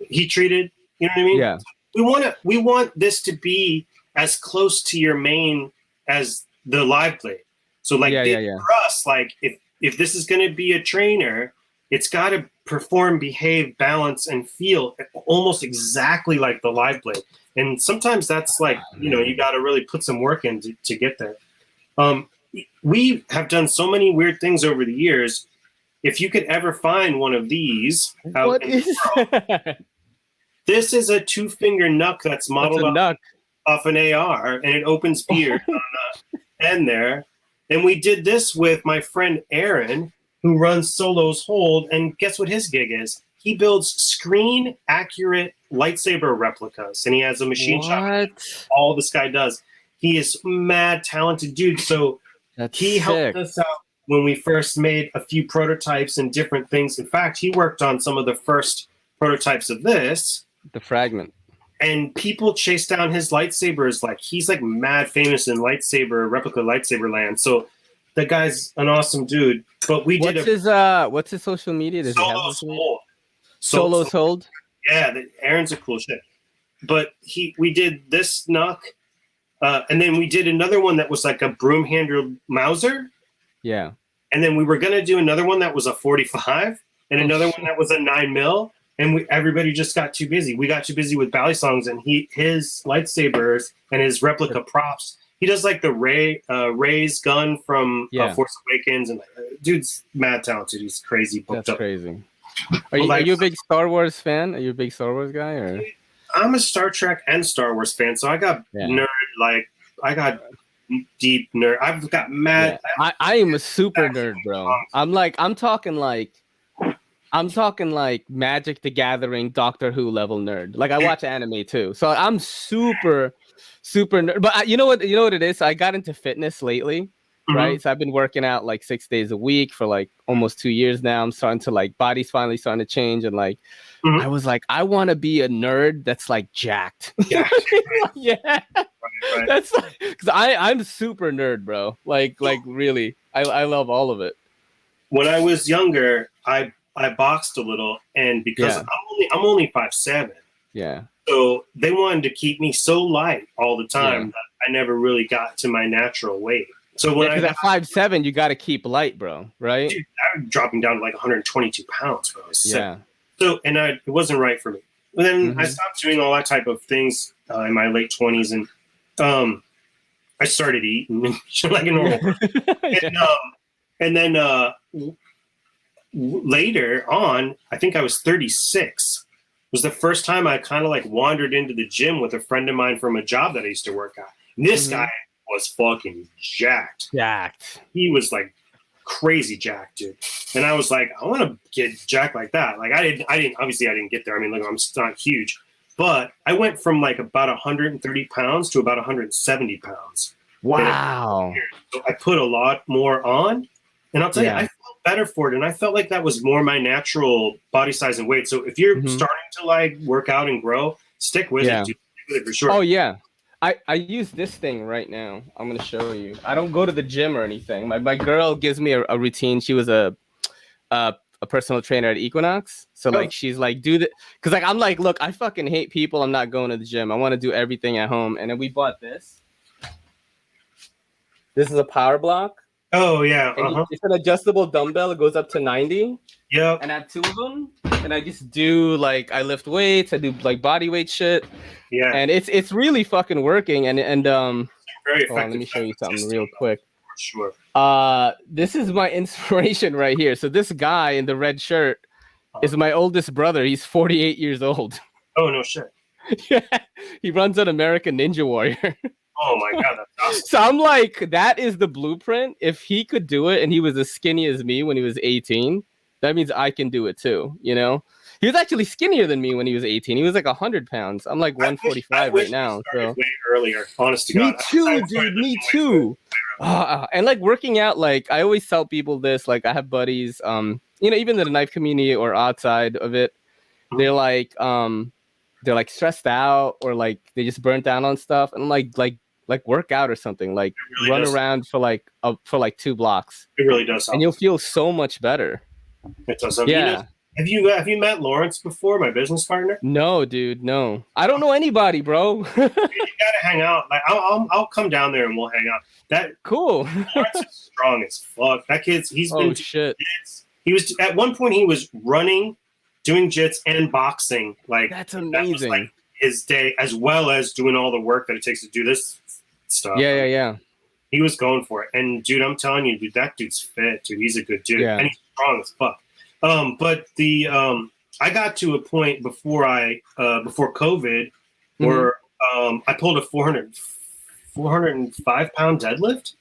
heat treated. You know what I mean? Yeah. We want this to be as close to your main as the live blade. So like for us, like if this is going to be a trainer, it's got to perform, behave, balance, and feel almost exactly like the live blade. And sometimes that's like, you got to really put some work in to get there. We have done so many weird things over the years. If you could ever find one of these out in the world, this is a 2-finger nuck that's modeled off an AR, and it opens beard on the end there. And we did this with my friend Aaron, who runs Solos Hold, and guess what his gig is? He builds screen-accurate lightsaber replicas, and he has a machine shop. All this guy does. He is mad talented dude. So he helped us out when we first made a few prototypes and different things. In fact, he worked on some of the first prototypes of this. The fragment. And people chase down his lightsabers. Like, he's like mad famous in replica lightsaber land. So that guy's an awesome dude. But what's his social media? Does he have social media? Solo sold? Yeah, Aaron's a cool shit. But we did this knock, and then we did another one that was like a broom handled Mauser. Yeah. And then we were gonna do another one that was a 45, and another one that was a 9mm. And everybody just got too busy. We got too busy with Balisongs and his lightsabers and his replica props. He does like the Rey's gun from Force Awakens, and dude's mad talented. He's crazy booked up. That's crazy. Are you a big Star Wars fan? Are you a big Star Wars guy? Or I'm a Star Trek and Star Wars fan, so I got nerd. Like, I got deep nerd. I've got mad. Yeah. I am a super nerd, bro. I'm talking like Magic the Gathering, Doctor Who level nerd. Like, I watch anime too, so I'm super nerd. But you know what it is? I got into fitness lately. Right, so I've been working out like 6 days a week for like almost 2 years now. I'm starting to like body's finally starting to change, and like I was like, I want to be a nerd that's like jacked. Yeah, right. That's like, because I'm super nerd, bro. Like really, I love all of it. When I was younger, I boxed a little, and because I'm only 5'7", so they wanted to keep me so light all the time that I never really got to my natural weight. So when I got 5'7", you got to keep light, bro. Right? Dude, I'm dropping down to like 122 pounds, bro. Yeah. So it wasn't right for me. And then I stopped doing all that type of things in my late 20s, and I started eating like a normal person. And then later on, I think I was 36. Was the first time I kind of like wandered into the gym with a friend of mine from a job that I used to work at. And this guy was fucking jacked. He was like crazy jacked, dude. And I was like, I want to get jacked like that. Like, I didn't get there. I mean, look, I'm not huge, but I went from like about 130 pounds to about 170 pounds. Wow. So I put a lot more on, and I'll tell you, I felt better for it. And I felt like that was more my natural body size and weight. So if you're starting to like work out and grow, stick with it, dude. Stick with it for sure. Oh yeah. I use this thing right now. I'm going to show you. I don't go to the gym or anything. My girl gives me a routine. She was a personal trainer at Equinox. So like, she's like, do the, cause like, I'm like, look, I fucking hate people. I'm not going to the gym. I want to do everything at home. And then we bought this. This is a power block. Oh yeah. It's an adjustable dumbbell. It goes up to 90. Yeah. And I have 2 of them. And I just do like, I lift weights. I do like body weight shit. Yeah. And it's really fucking working. And very effective. Let me show you something real quick. Sure. This is my inspiration right here. So this guy in the red shirt is my oldest brother. He's 48 years old. Oh no shit. Yeah. He runs an American Ninja Warrior. Oh my god, that's awesome. So I'm like, that is the blueprint. If he could do it and he was as skinny as me when he was 18, that means I can do it too, you know? He was actually skinnier than me when he was 18. He was like 100 pounds. I'm like 145 right now. So way earlier, honest to God. Me too, dude. Me too. And like working out, like I always tell people this. Like I have buddies, you know, even in the knife community or outside of it, they're like stressed out or like they just burnt down on stuff, and like work out or something. Like really run around for like 2 blocks. It really does help. And you'll feel so much better. It does. Yeah. You know, have you met Lawrence before, my business partner? No, dude, no. I don't know anybody, bro. You gotta hang out. Like I'll come down there and we'll hang out. That cool. Lawrence is strong as fuck. That kid's been shit. He was at one point he was running, doing jits and boxing. Like that's amazing. That was like his day, as well as doing all the work that it takes to do this stuff. Yeah. He was going for it, and dude, I'm telling you, dude, that dude's fit, dude. He's a good dude, and he's strong as fuck. But the I got to a point before COVID where I pulled a 405 pound deadlift.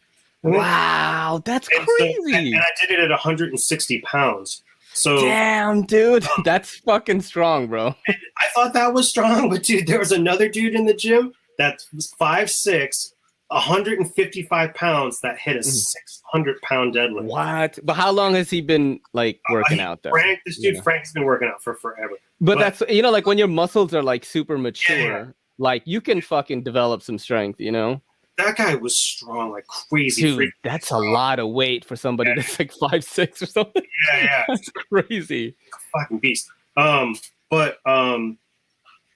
Wow, that's crazy. And I did it at 160 pounds. So damn, dude, that's fucking strong, bro. I thought that was strong, but dude, there was another dude in the gym that was 5'6", 155 pounds that hit a 600-pound deadlift. What? But how long has he been like working out though? Frank's been working out for forever. But that's, you know, like when your muscles are like super mature, Yeah. like you can fucking develop some strength, you know? That guy was strong, like crazy. Dude, that's a lot of weight for somebody that's like 5'6" or something. Yeah. That's crazy. Fucking beast. But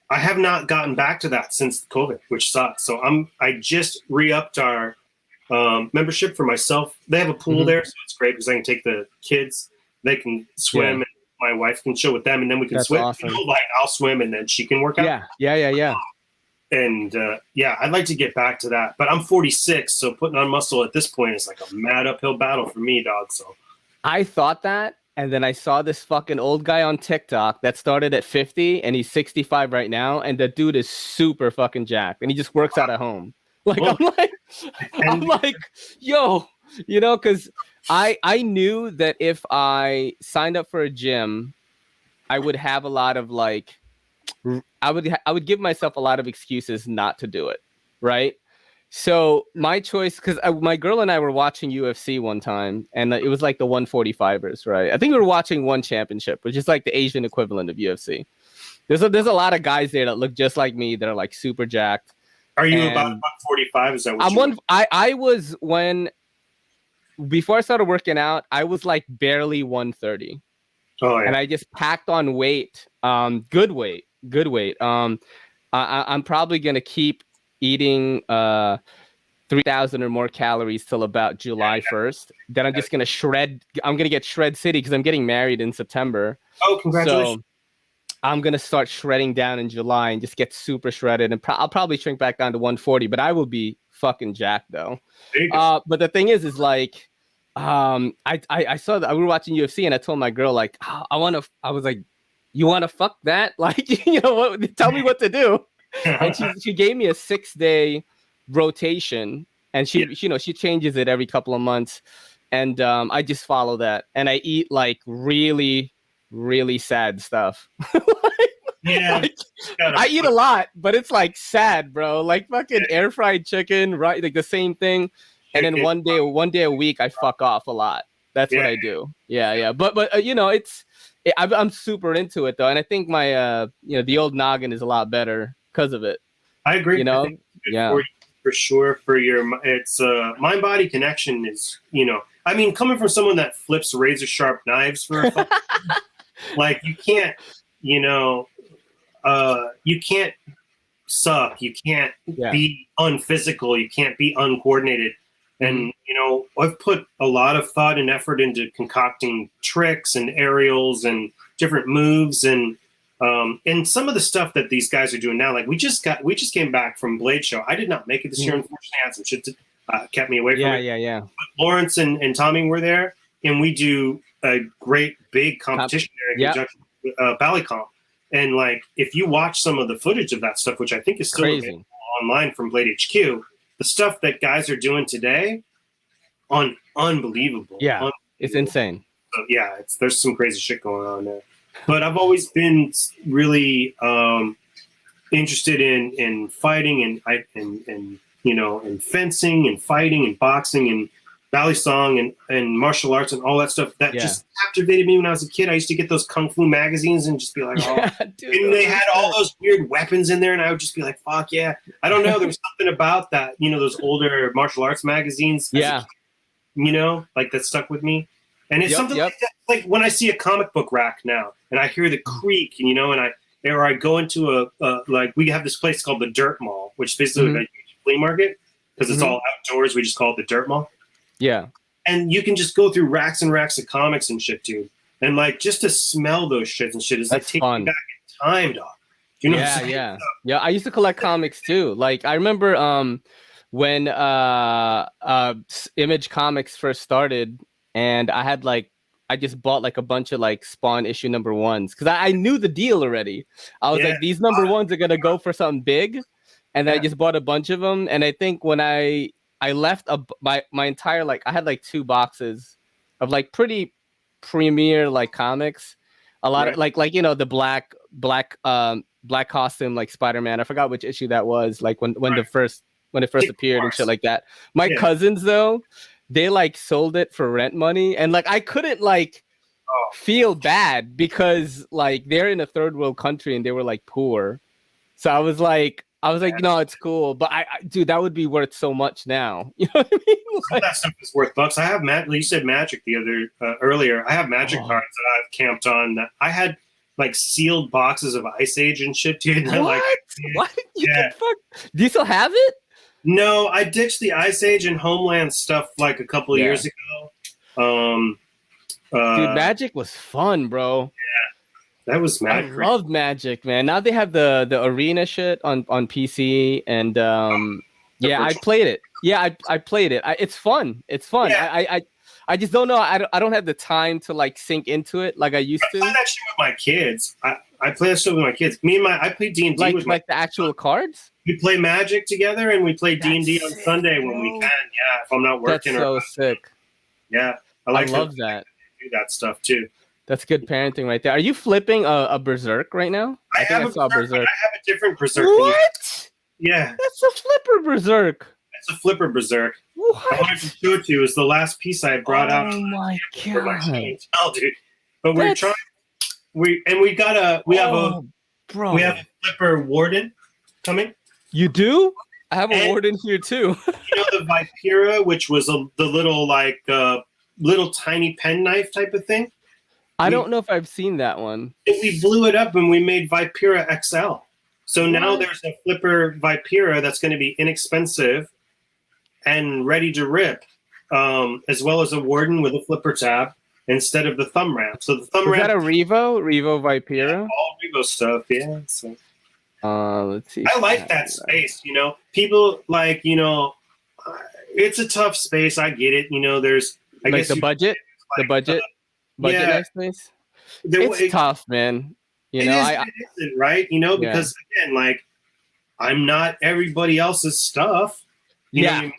I have not gotten back to that since COVID, which sucks. So I just re-upped our membership for myself. They have a pool there, so it's great because I can take the kids. They can swim, and my wife can chill with them, and then we can swim. Awesome. You know, like I'll swim, and then she can work out. Yeah. And I'd like to get back to that. But I'm 46, so putting on muscle at this point is like a mad uphill battle for me, dog. So I thought that. And then I saw this fucking old guy on TikTok that started at 50 and he's 65 right now. And the dude is super fucking jacked and he just works out at home. Like, I'm like, yo, you know, because I knew that if I signed up for a gym, I would have a lot of like, I would give myself a lot of excuses not to do it. Right. So my choice, because my girl and I were watching UFC one time, and it was like the 145ers, right? I think we were watching One Championship, which is like the Asian equivalent of UFC. There's a lot of guys there that look just like me that are like super jacked. Are you about 145? Is that what I was before I started working out, I was like barely 130. Oh yeah. And I just packed on weight, good weight. I'm probably gonna keep eating 3,000 or more calories till about July 1st. Then I'm just gonna shred. I'm gonna get Shred City because I'm getting married in September. Oh, congratulations! So I'm gonna start shredding down in July and just get super shredded, and I'll probably shrink back down to 140. But I will be fucking jacked though. But the thing is like, I saw that we were watching UFC, and I told my girl like, I was like, you want to fuck that? Like, you know what? Tell me what to do. And she gave me a 6-day rotation, and she changes it every couple of months, and I just follow that, and I eat like really, really sad stuff. I eat a lot, but it's like sad, bro. Like fucking air fried chicken, right? Like the same thing, and then one day a week I fuck off a lot. That's what I do. Yeah. But you know, I'm super into it though, and I think my the old noggin is a lot better because of it. I agree. You know, for sure. For your, it's mind-body connection is, you know, I mean, coming from someone that flips razor sharp knives for like you can't, you know, you can't suck, you can't be unphysical, you can't be uncoordinated. And, you know, I've put a lot of thought and effort into concocting tricks and aerials and different moves and some of the stuff that these guys are doing now. Like we just came back from Blade Show. I did not make it this year, unfortunately. I had some shit that kept me away from it. Yeah. But Lawrence and Tommy were there, and we do a great big competition there in conjunction with Balisong. And like, if you watch some of the footage of that stuff, which I think is still available online from Blade HQ, the stuff that guys are doing today, unbelievable. Yeah, unbelievable. It's insane. So, yeah, there's some crazy shit going on there. But I've always been really interested in fighting and you know, and fencing and fighting and boxing and Balisong and martial arts and all that stuff. That just captivated me when I was a kid. I used to get those kung fu magazines and just be like, oh, dude, and they had all those weird weapons in there, and I would just be like, fuck yeah. I don't know. There was something about that, you know, those older martial arts magazines. Yeah. You know, like that stuck with me. And it's something like that, like when I see a comic book rack now and I hear the creak, you know, and I go into like we have this place called the Dirt Mall, which is basically like a flea market because it's all outdoors. We just call it the Dirt Mall. Yeah. And you can just go through racks and racks of comics and shit, dude. And like just to smell those shits and shit is like taking me back in time, dog. You know Yeah. I used to collect comics too. Like I remember when Image Comics first started, and I just bought like a bunch of like Spawn issue number 1s because I knew the deal already. I was like, these number 1s are gonna go for something big, and I just bought a bunch of them. And I think when I left my entire, like, I had like 2 boxes of like pretty premier like comics, a lot of like you know, the black costume like Spider-Man. I forgot which issue that was, like when the first when it first appeared and shit like that. My cousins though, they like sold it for rent money, and like I couldn't like feel bad because like they're in a third world country and they were like poor. So I was like, no, it's cool, but dude, that would be worth so much now. You know what I mean? Like, that stuff is worth bucks. I have you said Magic the other earlier. I have Magic cards that I've camped on. That I had like sealed boxes of Ice Age and shit, dude. What? Like, what? Do you still have it? No, I ditched the Ice Age and Homeland stuff like a couple of years ago. Dude, Magic was fun, bro. Yeah, that was Magic. I loved Magic, man. Now they have the arena shit on PC, and I played it. Yeah, I played it. It's fun. It's fun. Yeah. I just don't know. I don't have the time to like sink into it like I used to. I play that shit with my kids. I play that shit with my kids. I play D&D with like the actual cards. We play Magic together, and we play D&D on Sunday when we can. Yeah, if I'm not working. That's so sick. Yeah, I love that. Do that stuff too. That's good parenting right there. Are you flipping a Berserk right now? I saw a Berserk. I have a different Berserk. What? Yeah. That's a flipper Berserk. It's a flipper Berserk. What? I wanted to show it to you. It was the last piece I brought out. Oh my god. Dude. But we're trying. We have a flipper warden coming. You do? I have a warden here too. You know the Vipera, which was the little like little tiny pen knife type of thing. I don't know if I've seen that one. We blew it up and we made Vipera XL. So now there's a flipper Vipera that's going to be inexpensive and ready to rip, as well as a warden with a flipper tab instead of the thumb ramp. So the thumb ramp. Is that a Revo Vipera? Yeah, all Revo stuff, yeah. So, let's see. I like that space, you know. People like, you know, it's a tough space. I get it. You know, there's I guess the budget nice space. It's tough, man. You know, it isn't, right? You know, because again, like I'm not everybody else's stuff. You know what I mean?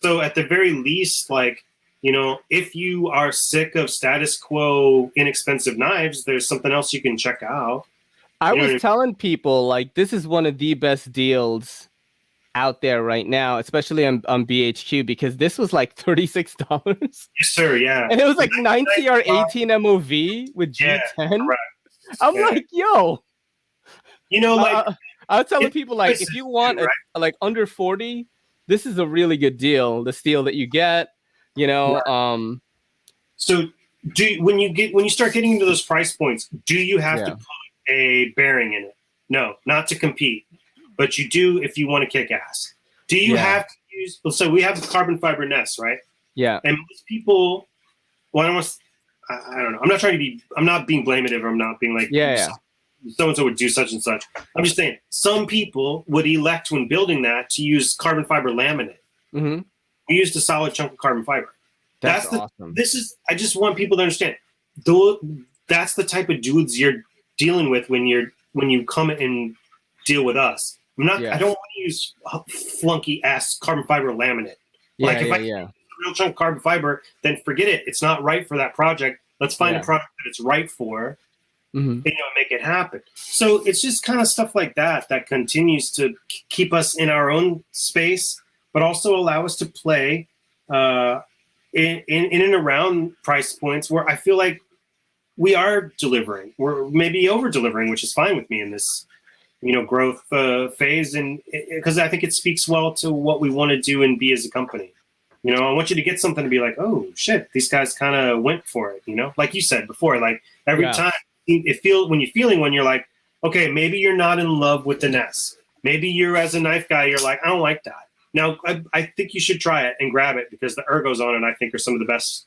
So at the very least, like, you know, if you are sick of status quo inexpensive knives, there's something else you can check out. I was telling people like this is one of the best deals out there right now, especially on BHQ, because this was like $36. Yes, sir. Yeah, and it was like 90 or 18 MOV with G10. Correct. I'm like, yo, you know, like I was telling people like if you want like under 40, this is a really good deal. The steel that you get, you know. Right. So when you start getting into those price points, do you have to put a bearing in it? No, not to compete. But you do if you want to kick ass. Do you have to use? So we have the carbon fiber nests, right? Yeah. And most people, well, I don't know. I'm not trying to be. I'm not being blaminative. Or I'm not being like, so and so would do such and such. I'm just saying some people would elect when building that to use carbon fiber laminate. Mm-hmm. We used a solid chunk of carbon fiber. That's awesome. I just want people to understand. That's the type of dudes you're dealing with when you come and deal with us. I don't want to use flunky ass carbon fiber laminate. If I use a real chunk of carbon fiber, then forget it. It's not right for that project. Let's find a product that it's right for, and, make it happen. So it's just kind of stuff like that continues to keep us in our own space, but also allow us to play in and around price points where I feel like we are delivering. We're maybe over delivering, which is fine with me in this growth phase, and because I think it speaks well to what we want to do and be as a company. I want you to get something to be like, oh shit, these guys kind of went for it. Like you said before, like every time when you're feeling one, you're like, okay, maybe you're not in love with the nest. Maybe you're as a knife guy, you're like, I don't like that. Now I think you should try it and grab it because the ergos on it, I think, are some of the best.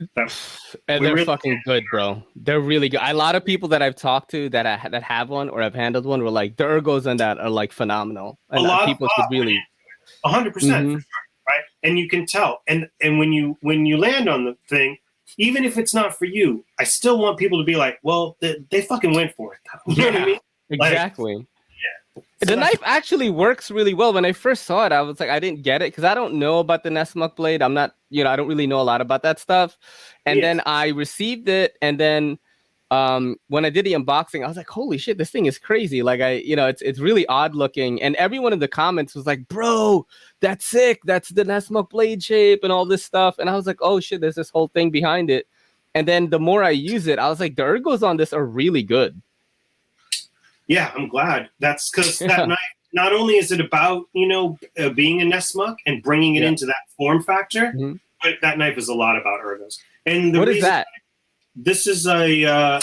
And they're really fucking good, bro. They're really good. A lot of people that I've talked to that have one or have handled one were like, the ergos on that are like phenomenal. And a lot people of should really 100%, for sure, right? And you can tell. And when you land on the thing, even if it's not for you, I still want people to be like, well, they fucking went for it. You know what I mean? Exactly. The knife actually works really well. When I first saw it, I was like, I didn't get it because I don't know about the Nessmuck blade. I'm not, I don't really know a lot about that stuff. And then I received it, and then when I did the unboxing, I was like, holy shit, this thing is crazy. Like it's really odd looking. And everyone in the comments was like, bro, that's sick. That's the Nesmuk blade shape and all this stuff. And I was like, oh shit, there's this whole thing behind it. And then the more I use it, I was like, the ergos on this are really good. Yeah, I'm glad. That's because that knife, not only is it about, being a Nesmuk and bringing it into that form factor, but that knife is a lot about ergos. And what is that? This is a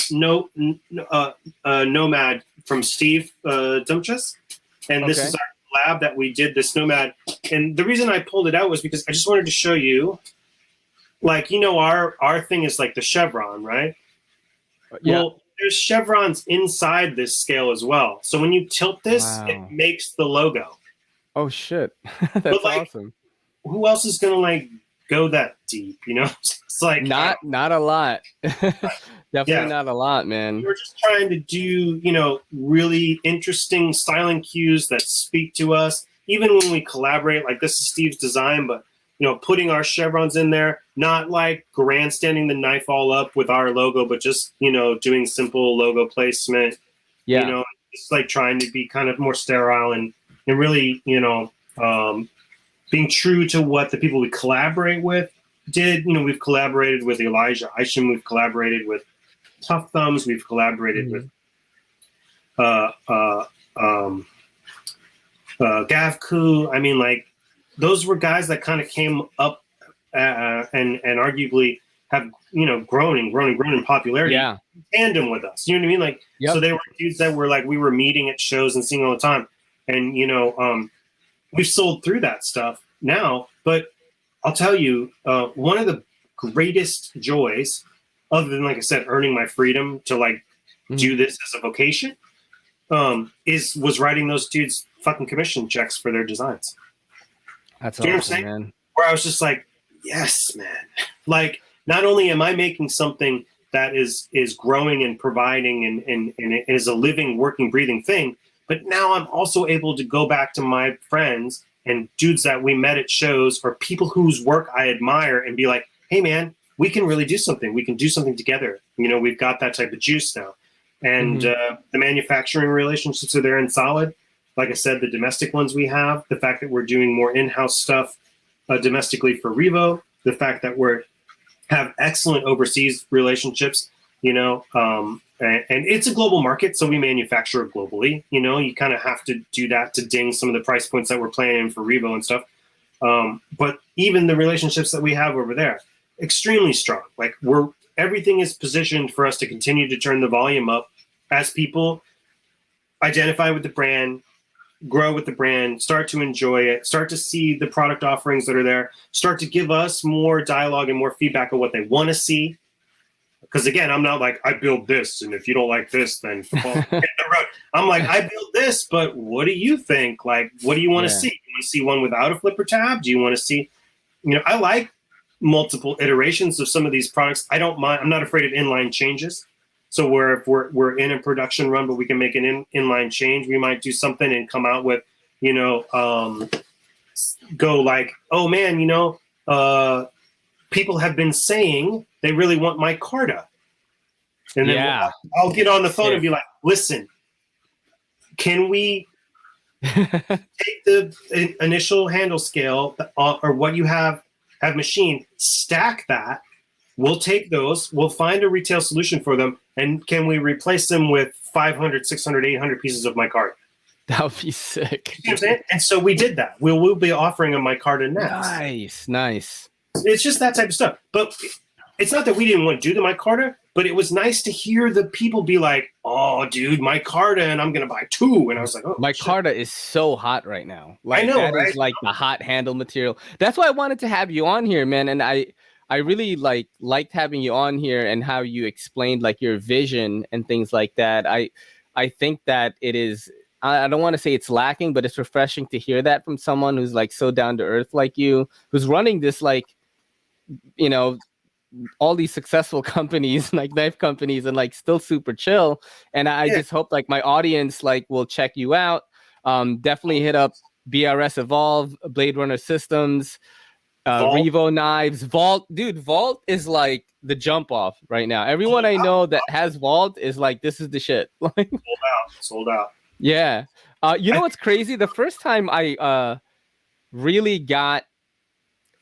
Nomad from Steve Dumchus. And this is our lab that we did this Nomad. And the reason I pulled it out was because I just wanted to show you, like, our thing is like the chevron, right? Yeah. Well, there's chevrons inside this scale as well. So when you tilt this, it makes the logo. Oh, shit. That's awesome. Who else is going to, like, go that deep, It's like not a lot. Definitely not a lot, man. We're just trying to do, really interesting styling cues that speak to us. Even when we collaborate, like this is Steve's design, but putting our chevrons in there, not like grandstanding the knife all up with our logo, but just, doing simple logo placement. Yeah. Just like trying to be kind of more sterile and really, being true to what the people we collaborate with did. We've collaborated with Elijah Isham, we've collaborated with Tough Thumbs, we've collaborated with Gav Koo. I mean, like, those were guys that kind of came up and arguably have grown in popularity in tandem with us. You know what I mean? Like, so they were dudes that were like, we were meeting at shows and seeing all the time, and we've sold through that stuff now. But I'll tell you, one of the greatest joys, other than, like I said, earning my freedom to like do this as a vocation, was writing those dudes fucking commission checks for their designs. That's awesome, awesome, man. Where I was just like, yes, man. Like, not only am I making something that is growing and providing and is a living, working, breathing thing, but now I'm also able to go back to my friends and dudes that we met at shows or people whose work I admire and be like, hey, man, we can really do something. We can do something together. We've got that type of juice now. And the manufacturing relationships are there and solid. Like I said, the domestic ones we have, the fact that we're doing more in-house stuff domestically for Revo, the fact that we have excellent overseas relationships, and it's a global market, so we manufacture globally. You kind of have to do that to ding some of the price points that we're planning for Revo and stuff. But even the relationships that we have over there, extremely strong. Like, everything is positioned for us to continue to turn the volume up as people identify with the brand, grow with the brand, start to enjoy it, start to see the product offerings that are there, start to give us more dialogue and more feedback on what they want to see. Because again, I'm not like, I build this, and if you don't like this, then hit the road. I'm like, I build this, but what do you think? Like, what do you want to see? You want to see one without a flipper tab? Do you want to see, I like multiple iterations of some of these products. I don't mind. I'm not afraid of inline changes. So if we're in a production run, but we can make an inline change, we might do something and come out with, go like, oh man, people have been saying they really want my Carta. And then I'll get on the phone and be like, listen, can we take the initial handle scale or what you have machined, stack that. We'll take those, we'll find a retail solution for them, and can we replace them with 500, 600, 800 pieces of micarta? That would be sick. You know what I'm saying? And so we did that. We'll be offering a micarta next. Nice. It's just that type of stuff. But it's not that we didn't want to do the micarta, but it was nice to hear the people be like, oh, dude, micarta, and I'm going to buy two. And I was like, oh, micarta is so hot right now. Like, I know, that right? is like the hot handle material. That's why I wanted to have you on here, man. And I really liked having you on here and how you explained like your vision and things like that. I think that it is, I don't want to say it's lacking, but it's refreshing to hear that from someone who's like so down to earth like you, who's running this, like, all these successful companies, like knife companies, and like still super chill. And I just hope like my audience like will check you out. Definitely hit up BRS Evolve, Blade Runner Systems. Vault. Revo Knives, Vault. Dude, Vault is like the jump off right now. Everyone I know that has Vault is like, this is the shit. Like, sold out. Yeah. You know what's crazy? The first time I really got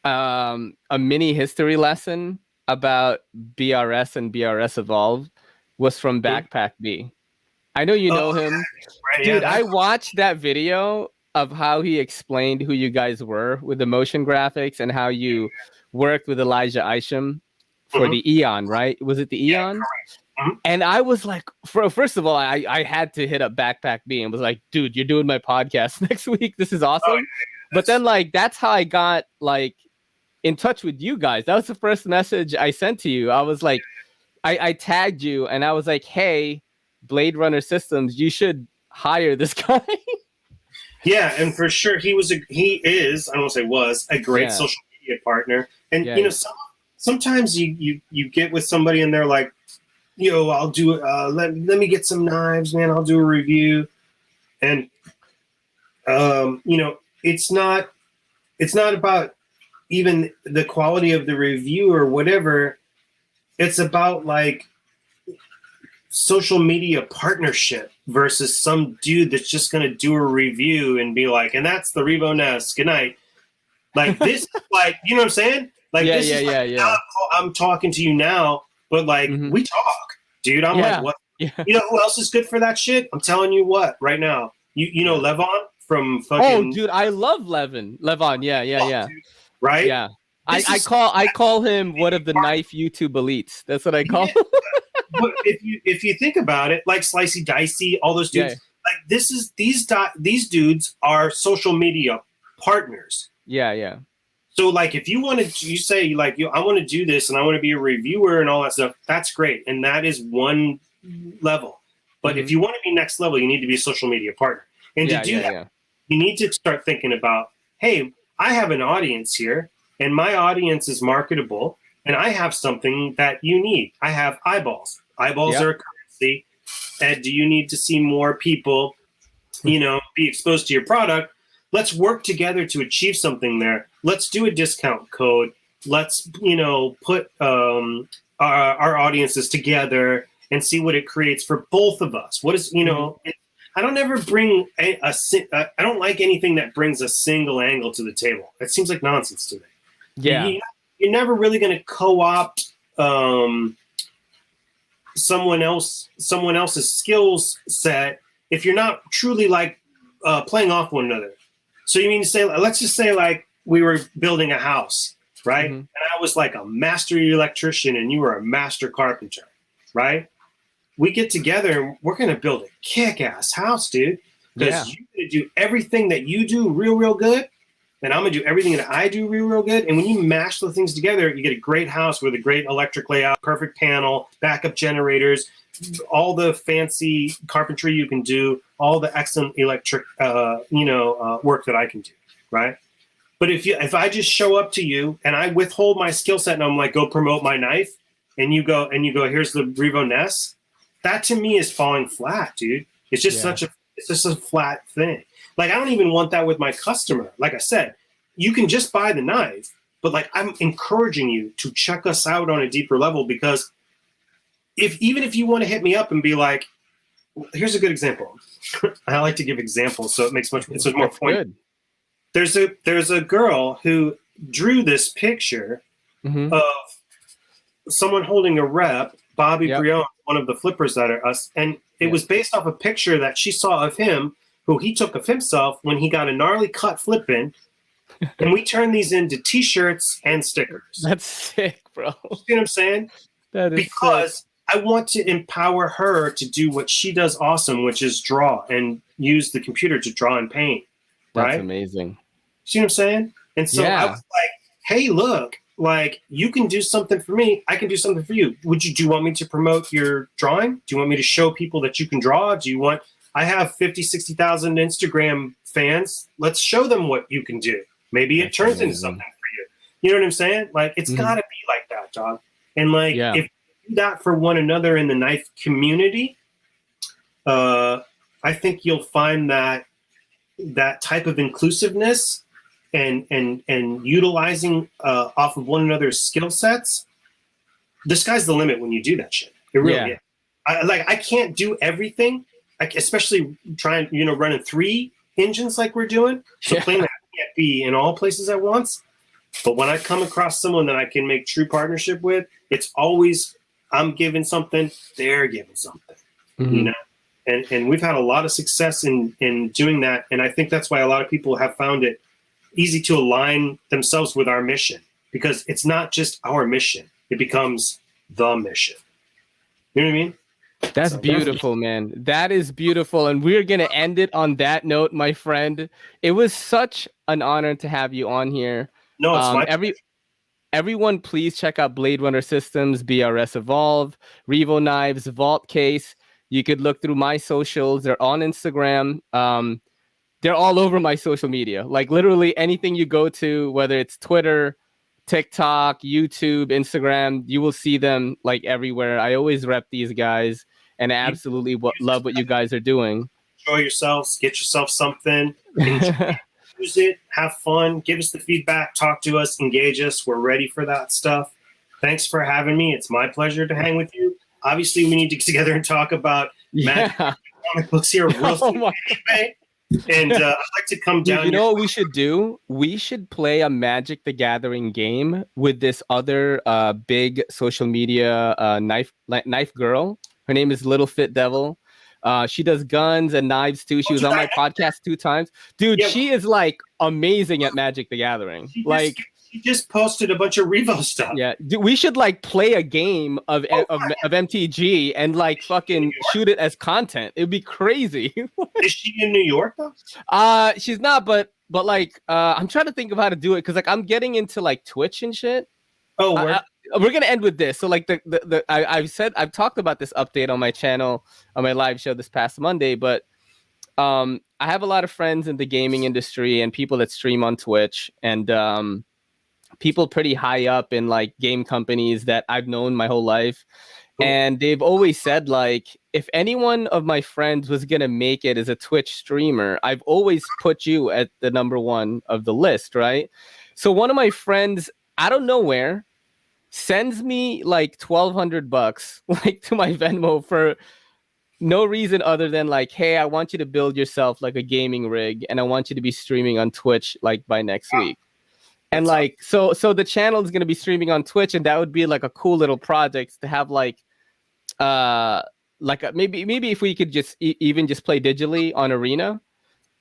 a mini history lesson about BRS and BRS Evolve was from Backpack B. I know you know him. Right, Dude, yeah, I watched that video of how he explained who you guys were with the motion graphics and how you worked with Elijah Isham for the Eon, right? Was it the Eon? And I was like, first of all, I had to hit up Backpack B and was like, dude, you're doing my podcast next week. This is awesome. But then like, that's how I got like in touch with you guys. That was the first message I sent to you. I was like, I tagged you and I was like, hey, Blade Runner Systems, you should hire this guy. Yeah, and for sure he is, I don't want to say was, a great social media partner. And you know, sometimes you get with somebody and they're like, yo, I'll do let me get some knives, man, I'll do a review. And you know, it's not about even the quality of the review or whatever. It's about like social media partnership versus some dude that's just going to do a review and be like, and that's the Revo Nest, good night. Like this, like, you know what I'm saying? Like, I'm talking to you now, but like, we talk, dude. I'm like, what? Yeah. You know who else is good for that shit? I'm telling you what, right now. You know Levon from fucking. Oh, dude, I love Levon. Yeah. Dude, right? Yeah. I call him one of the knife YouTube elites. That's what I call him. But if you think about it, like Slicey Dicey, all those dudes, like these dudes are social media partners. Yeah. So like, if you say like, I want to do this and I want to be a reviewer and all that stuff, that's great, and that is one level. But if you want to be next level, you need to be a social media partner, and to do that, you need to start thinking about, hey, I have an audience here, and my audience is marketable. And I have something that you need. I have eyeballs. Eyeballs are a currency. And do you need to see more people, you know, be exposed to your product? Let's work together to achieve something there. Let's do a discount code. Let's, you know, put our audiences together and see what it creates for both of us. What is, you know, I don't ever bring I don't like anything that brings a single angle to the table. It seems like nonsense to me. Yeah. You're never really going to co-opt someone else's skills set if you're not truly like playing off one another. So you mean to say, let's just say like we were building a house, right? And I was like a master electrician and you were a master carpenter, right? We get together and we're going to build a kick-ass house, dude. Because you're going to do everything that you do real good. And I'm going to do everything that I do real good. And when you mash those things together, you get a great house with a great electric layout, perfect panel, backup generators, all the fancy carpentry you can do, all the excellent electric, work that I can do, right? But if I just show up to you and I withhold my skill set and I'm like, go promote my knife, and you go, here's the Revo Nest, that to me is falling flat, dude. It's just it's just a flat thing. Like, I don't even want that with my customer. Like I said, you can just buy the knife, but like, I'm encouraging you to check us out on a deeper level, because even if you want to hit me up and be like, here's a good example. I like to give examples, so it makes more point. Good. There's a girl who drew this picture of someone holding a rep, Bobby Brion, one of the flippers that are us, and it was based off a picture that she saw of him, who he took of himself when he got a gnarly cut flipping, and we turned these into T-shirts and stickers. That's sick, bro. You see what I'm saying? That is because sick. I want to empower her to do what she does awesome, which is draw and use the computer to draw and paint. Right? That's amazing. See what I'm saying? And so I was like, hey, look, like, you can do something for me. I can do something for you. Do you want me to promote your drawing? Do you want me to show people that you can draw? I have 50, 60,000 Instagram fans. Let's show them what you can do. Maybe it turns into something for you. You know what I'm saying? Like, it's got to be like that, dog. And like, if you do that for one another in the knife community, I think you'll find that type of inclusiveness and utilizing off of one another's skill sets, the sky's the limit when you do that shit. It really is. I can't do everything, especially trying, running 3 engines like we're doing. So playing that can't be in all places at once. But when I come across someone that I can make true partnership with, it's always I'm giving something, they're giving something, And we've had a lot of success in doing that. And I think that's why a lot of people have found it easy to align themselves with our mission, because it's not just our mission. It becomes the mission. You know what I mean? That's beautiful, man. That is beautiful. And we're going to end it on that note, my friend. It was such an honor to have you on here. No, it's my everyone, please check out Blade Runner Systems, BRS Evolve, Revo Knives, Vault Case. You could look through my socials. They're on Instagram. They're all over my social media. Like literally anything you go to, whether it's Twitter, TikTok, YouTube, Instagram, you will see them like everywhere. I always rep these guys, and I absolutely love what you guys are doing. Enjoy yourselves. Get yourself something. Use it. Have fun. Give us the feedback. Talk to us. Engage us. We're ready for that stuff. Thanks for having me. It's my pleasure to hang with you. Obviously, we need to get together and talk about magic comic books here. And I'd like to come down. You know what we should do? We should play a Magic the Gathering game with this other big social media knife girl. Her name is Little Fit Devil. She does guns and knives too. She was on my podcast 2 times. Dude, she is like amazing at Magic the Gathering. She just posted a bunch of Revo stuff. Yeah, dude, we should like play a game of MTG and like fucking shoot it as content. It'd be crazy. Is she in New York though? She's not, but like I'm trying to think of how to do it because like I'm getting into like Twitch and shit. Oh, we're gonna end with this. So like I've talked about this update on my channel on my live show this past Monday, but I have a lot of friends in the gaming industry and people that stream on Twitch and people pretty high up in like game companies that I've known my whole life. And they've always said like, if any one of my friends was going to make it as a Twitch streamer, I've always put you at the #1 of the list. Right. So one of my friends, I don't know where, sends me like $1,200 like to my Venmo for no reason other than like, hey, I want you to build yourself like a gaming rig and I want you to be streaming on Twitch like by next week. And like, so the channel is going to be streaming on Twitch, and that would be like a cool little project to have like maybe if we could just even just play digitally on Arena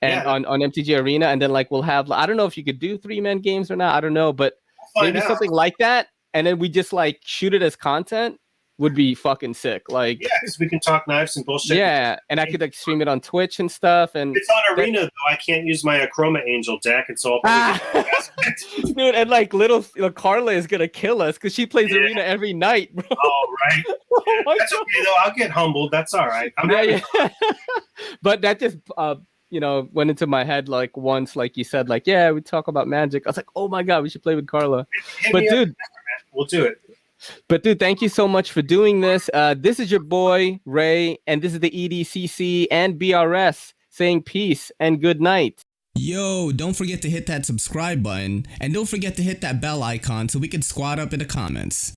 and on MTG Arena, and then like we'll have, I don't know if you could do 3-man games or not, I don't know, but maybe something like that, and then we just like shoot it as content would be fucking sick. Like, yeah, because we can talk knives and bullshit. Yeah, and I could like stream it on Twitch and stuff. And it's on Arena though. I can't use my Chroma Angel deck, and so I'll probably dude, and like little Carla is gonna kill us because she plays Arena every night, bro. Oh right. That's okay though. I'll get humbled. That's all right. But that just went into my head like once, like you said, like we talk about Magic. I was like, oh my god, we should play with Carla. But dude, we'll do it. But dude, thank you so much for doing this. This is your boy Ray, and this is the EDCC and BRS saying peace and good night. Yo, don't forget to hit that subscribe button, and don't forget to hit that bell icon so we can squad up in the comments.